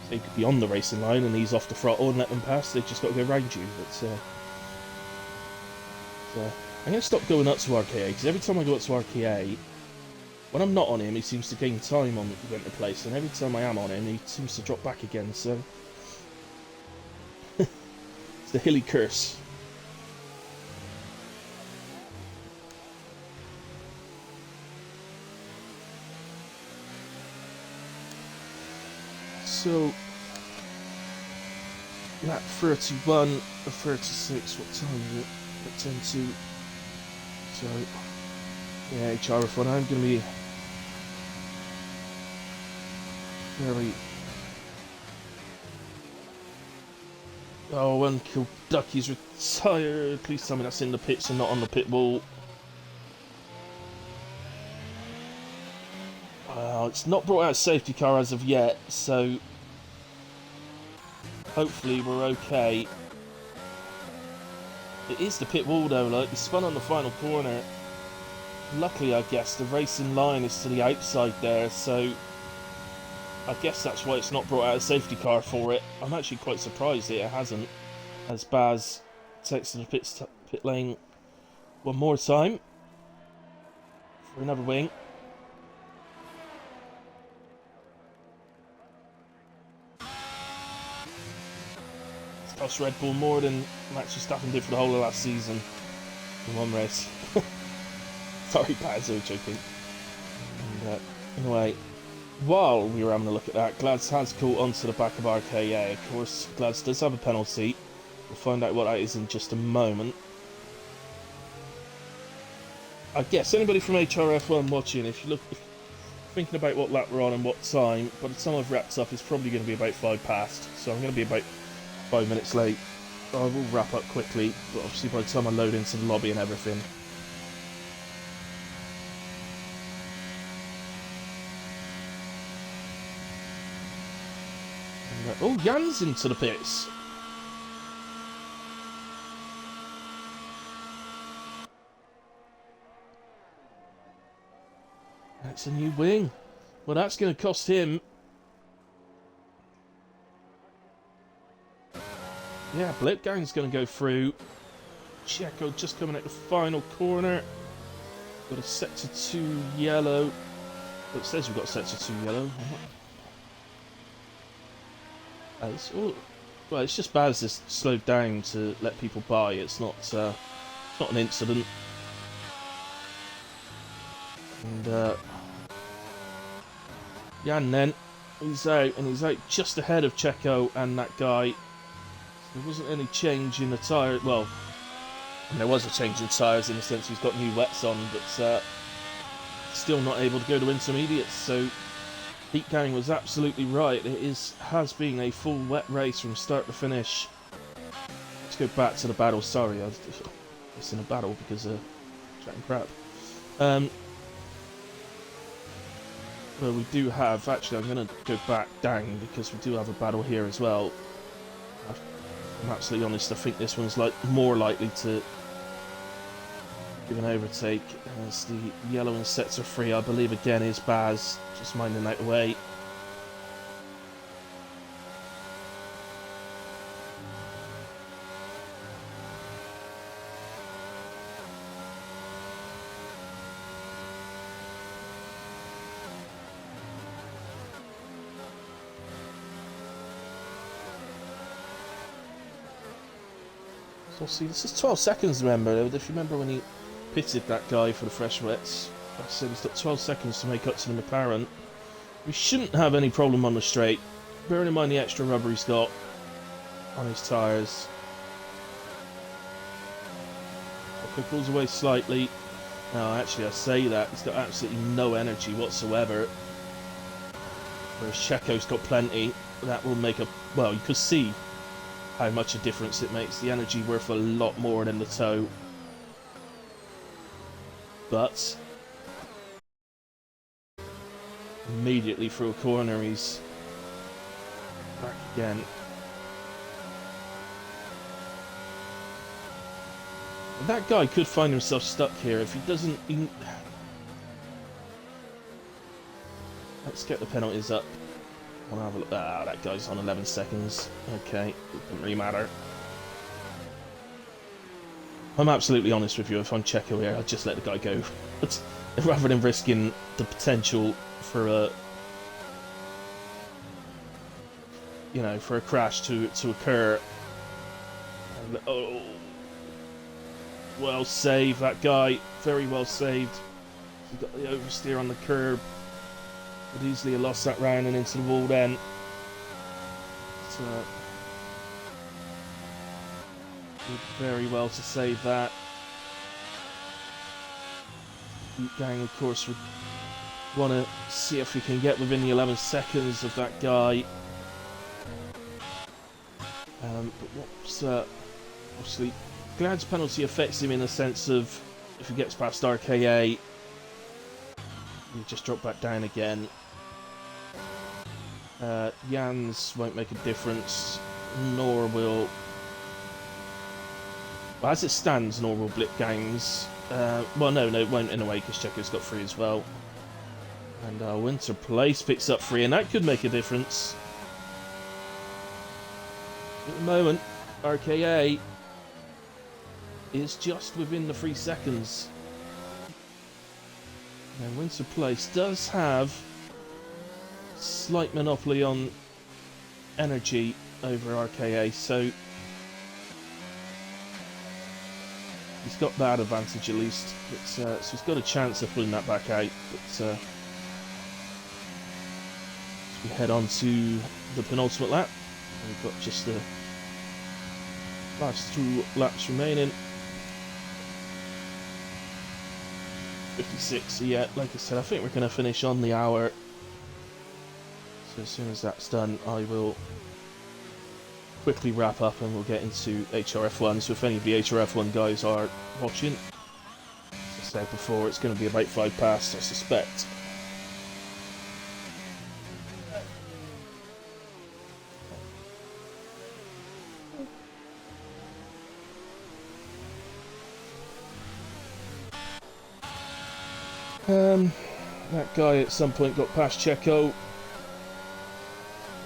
they could be on the racing line and he's off the throttle and let them pass. They just got to go round you. But I'm going to stop going up to RKA because every time I go up to RKA, when I'm not on him, he seems to gain time on the winter place, and every time I am on him, he seems to drop back again. So it's the hilly curse. So, lap 31 or 36, what time is it? At 10:02. So, yeah, HRF1, I'm going to be very... Oh, Uncle Ducky's retired. Please tell me that's in the pits and not on the pit wall. Well, it's not brought out a safety car as of yet, so hopefully we're okay. It is the pit wall though, like, he spun on the final corner. Luckily, I guess, the racing line is to the outside there, so I guess that's why it's not brought out a safety car for it. I'm actually quite surprised it hasn't, as Baz takes to the pit lane one more time for another wing. It's cost Red Bull more than Max Verstappen did for the whole of last season in one race. Sorry, Baz, I'm joking. And, anyway, while we were having a look at that, Glads has caught onto the back of RKA. Of course, Glads does have a penalty. We'll find out what that is in just a moment. I guess anybody from HRF1 watching, if you're thinking about what lap we're on and what time, by the time I've wrapped up, it's probably going to be about 5 past. So I'm going to be about 5 minutes late. I will wrap up quickly, but obviously by the time I load into the lobby and everything. Oh, Jan's into the pits. That's a new wing. Well, that's going to cost him. Yeah, Blipgang's going to go through. Checo just coming at the final corner. Got a sector 2 yellow. Well, it says we've got sector 2 yellow. Well, it's just Baz just slowed down to let people by. It's not an incident. And Jan then, he's out, and he's out just ahead of Checo and that guy. There wasn't any change in the tyre. Well, there was a change in tyres in the sense he's got new wets on, but still not able to go to intermediates. So Heat Gang was absolutely right. It has been a full wet race from start to finish. Let's go back to the battle. Sorry, I was in a battle because of chatting crap. Well, we do have... Actually, I'm going to go back down because we do have a battle here as well. I'm absolutely honest, I think this one's more likely to give an overtake, as the yellow in sector 3, I believe again is Baz, just minding out the way. So see, this is 12 seconds, remember. If you remember when he pitted that guy for the fresh wets, I said he's got 12 seconds to make up to the McLaren. We shouldn't have any problem on the straight, bearing in mind the extra rubber he's got on his tyres. Okay, pulls away slightly, No, actually, I say that. He's got absolutely no energy whatsoever. Whereas Checo's got plenty. That will make a... Well, you could see how much a difference it makes. The energy worth a lot more than the tow. But immediately through a corner, he's back again. That guy could find himself stuck here if he doesn't... Let's get the penalties up. I'll have a look. Ah, that guy's on 11 seconds. Okay, it doesn't really matter. I'm absolutely honest with you. If I'm Checo here, I'll just let the guy go. But rather than risking the potential for a... You know, for a crash to occur. And, oh... Well saved, that guy. Very well saved. He got the oversteer on the curb. Could easily have lost that round and into the wall then. So, did very well to save that. Heat Gang, of course, would want to see if we can get within the 11 seconds of that guy. But what's obviously Glad's penalty affects him in the sense of if he gets past RKA, he just drop back down again. Jan's won't make a difference, nor will... Well, as it stands, nor will Blip Gangs. Well, no, it won't in a way, because Checo's got 3 as well. And Winter Place picks up 3, and that could make a difference. At the moment, RKA is just within the 3 seconds. And Winter Place does have slight monopoly on energy over RKA, so he's got that advantage at least. But, so he's got a chance of pulling that back out. But as we head on to the penultimate lap, we've got just the last 2 laps remaining. 56, yeah, like I said, I think we're going to finish on the hour. So as soon as that's done, I will quickly wrap up and we'll get into HRF1. So if any of the HRF1 guys are watching, as I said before, it's going to be about 5 past, I suspect. That guy at some point got past Checo.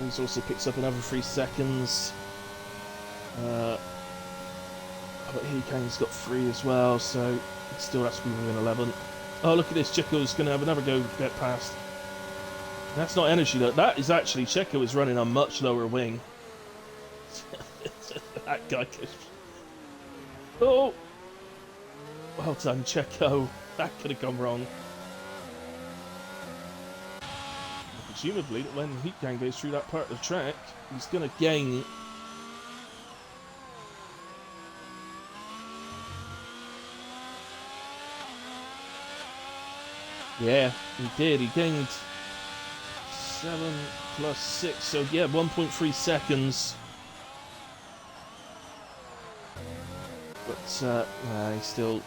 He's also picks up another 3 seconds. But Heekang's got 3 as well, so it still has to be within 11. Oh, look at this. Checo's going to have another go to get past. That's not energy, though. That is actually... Checo is running a much lower wing. That guy could... Oh! Well done, Checo. That could have gone wrong. Presumably, when Heat Gang goes through that part of the track, he's going to gain... Yeah, he did. He gained 7 plus 6, so yeah, 1.3 seconds. But he's still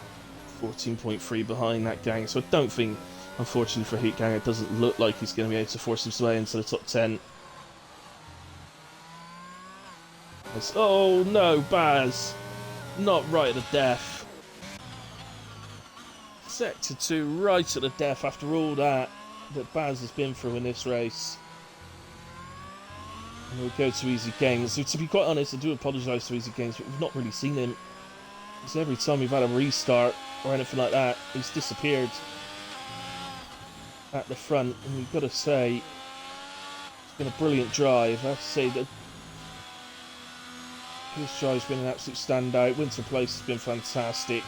14.3 behind that gang, so I don't think... Unfortunately for Heat Gang, it doesn't look like he's going to be able to force his way into the top 10. Oh no, Baz! Not right at the death. Sector 2 right at the death after all that Baz has been through in this race. And we'll go to Easy Games. So to be quite honest, I do apologise to Easy Games, but we've not really seen him. Because every time we've had a restart or anything like that, he's disappeared at the front, and we've got to say it's been a brilliant drive. I have to say that this drive's been an absolute standout. Winter Place has been fantastic.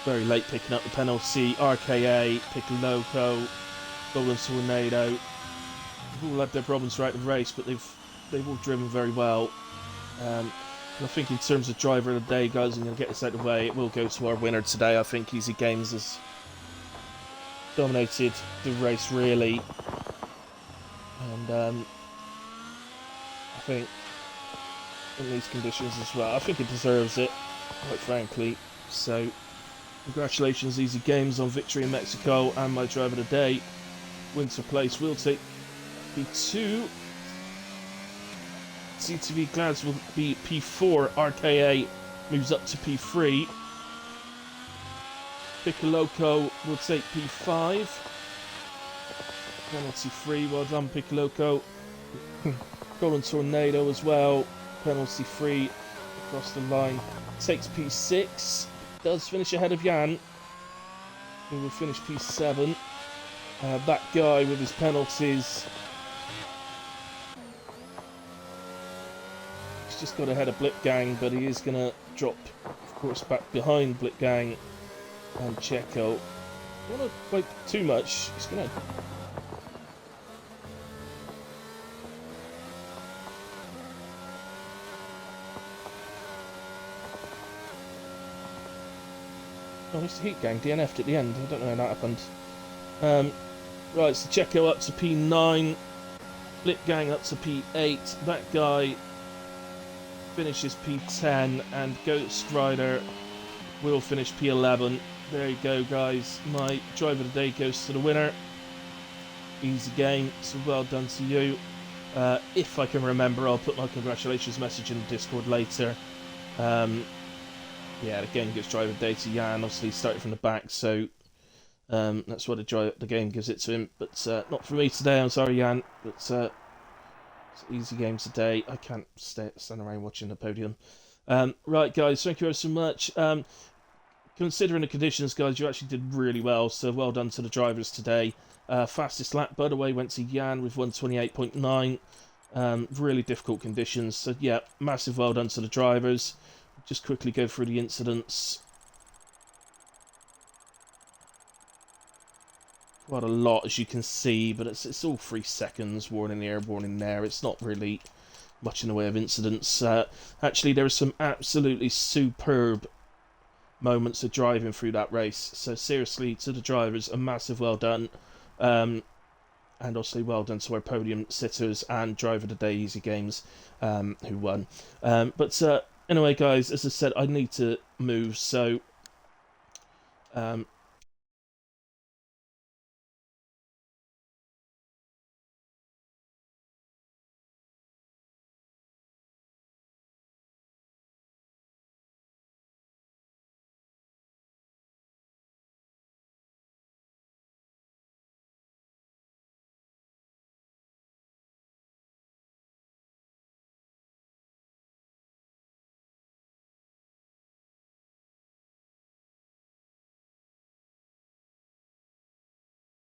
Very late picking up the penalty. RKA, Pickle Loco, Golden Tornado. They've all had their problems throughout the race, but they've all driven very well. I think in terms of driver of the day, guys, I'm going to get this out of the way. It will go to our winner today. I think Easy Games has dominated the race, really. And I think in these conditions as well, I think it deserves it, quite frankly. So, congratulations, Easy Games, on victory in Mexico. And my driver of the day, winter place, will take P2. CTV Glads will be P4. RKA moves up to P3. Piccoloco will take P5. Penalty free, well done Piccoloco. Golden Tornado as well, penalty free across the line. Takes P6. Does finish ahead of Jan, who will finish P7. That guy with his penalties, he's just got ahead of Blipgang, but he is going to drop, of course, back behind Blipgang and Checo. Don't want to wait too much. He's going to... Oh, it's the Heat Gang, DNF'd at the end. I don't know how that happened. Right, so Checo up to P9. Blipgang up to P8. That guy finishes P10. And Ghost Rider will finish P11. There you go, guys. My driver of the day goes to the winner. Easy game, so well done to you. If I can remember, I'll put my congratulations message in the Discord later. Yeah, again, gives driver of the day to Jan. Obviously, he started from the back, so that's what the game gives it to him. But not for me today, I'm sorry, Jan. But it's easy game today. I can't stand around watching the podium. Right, guys, thank you ever so much. Considering the conditions, guys, you actually did really well, so well done to the drivers today. Fastest lap, by the way, went to Jan with 1:28.9. Really difficult conditions, so yeah, massive well done to the drivers. Just quickly go through the incidents. Quite a lot, as you can see, but it's all 3 seconds. Warning here, warning there. It's not really much in the way of incidents. Actually, there are some absolutely superb moments of driving through that race. So seriously, to the drivers, a massive well done. And also well done to our podium sitters and driver of the day, Easy Games, who won. Anyway, guys, as I said, I need to move, so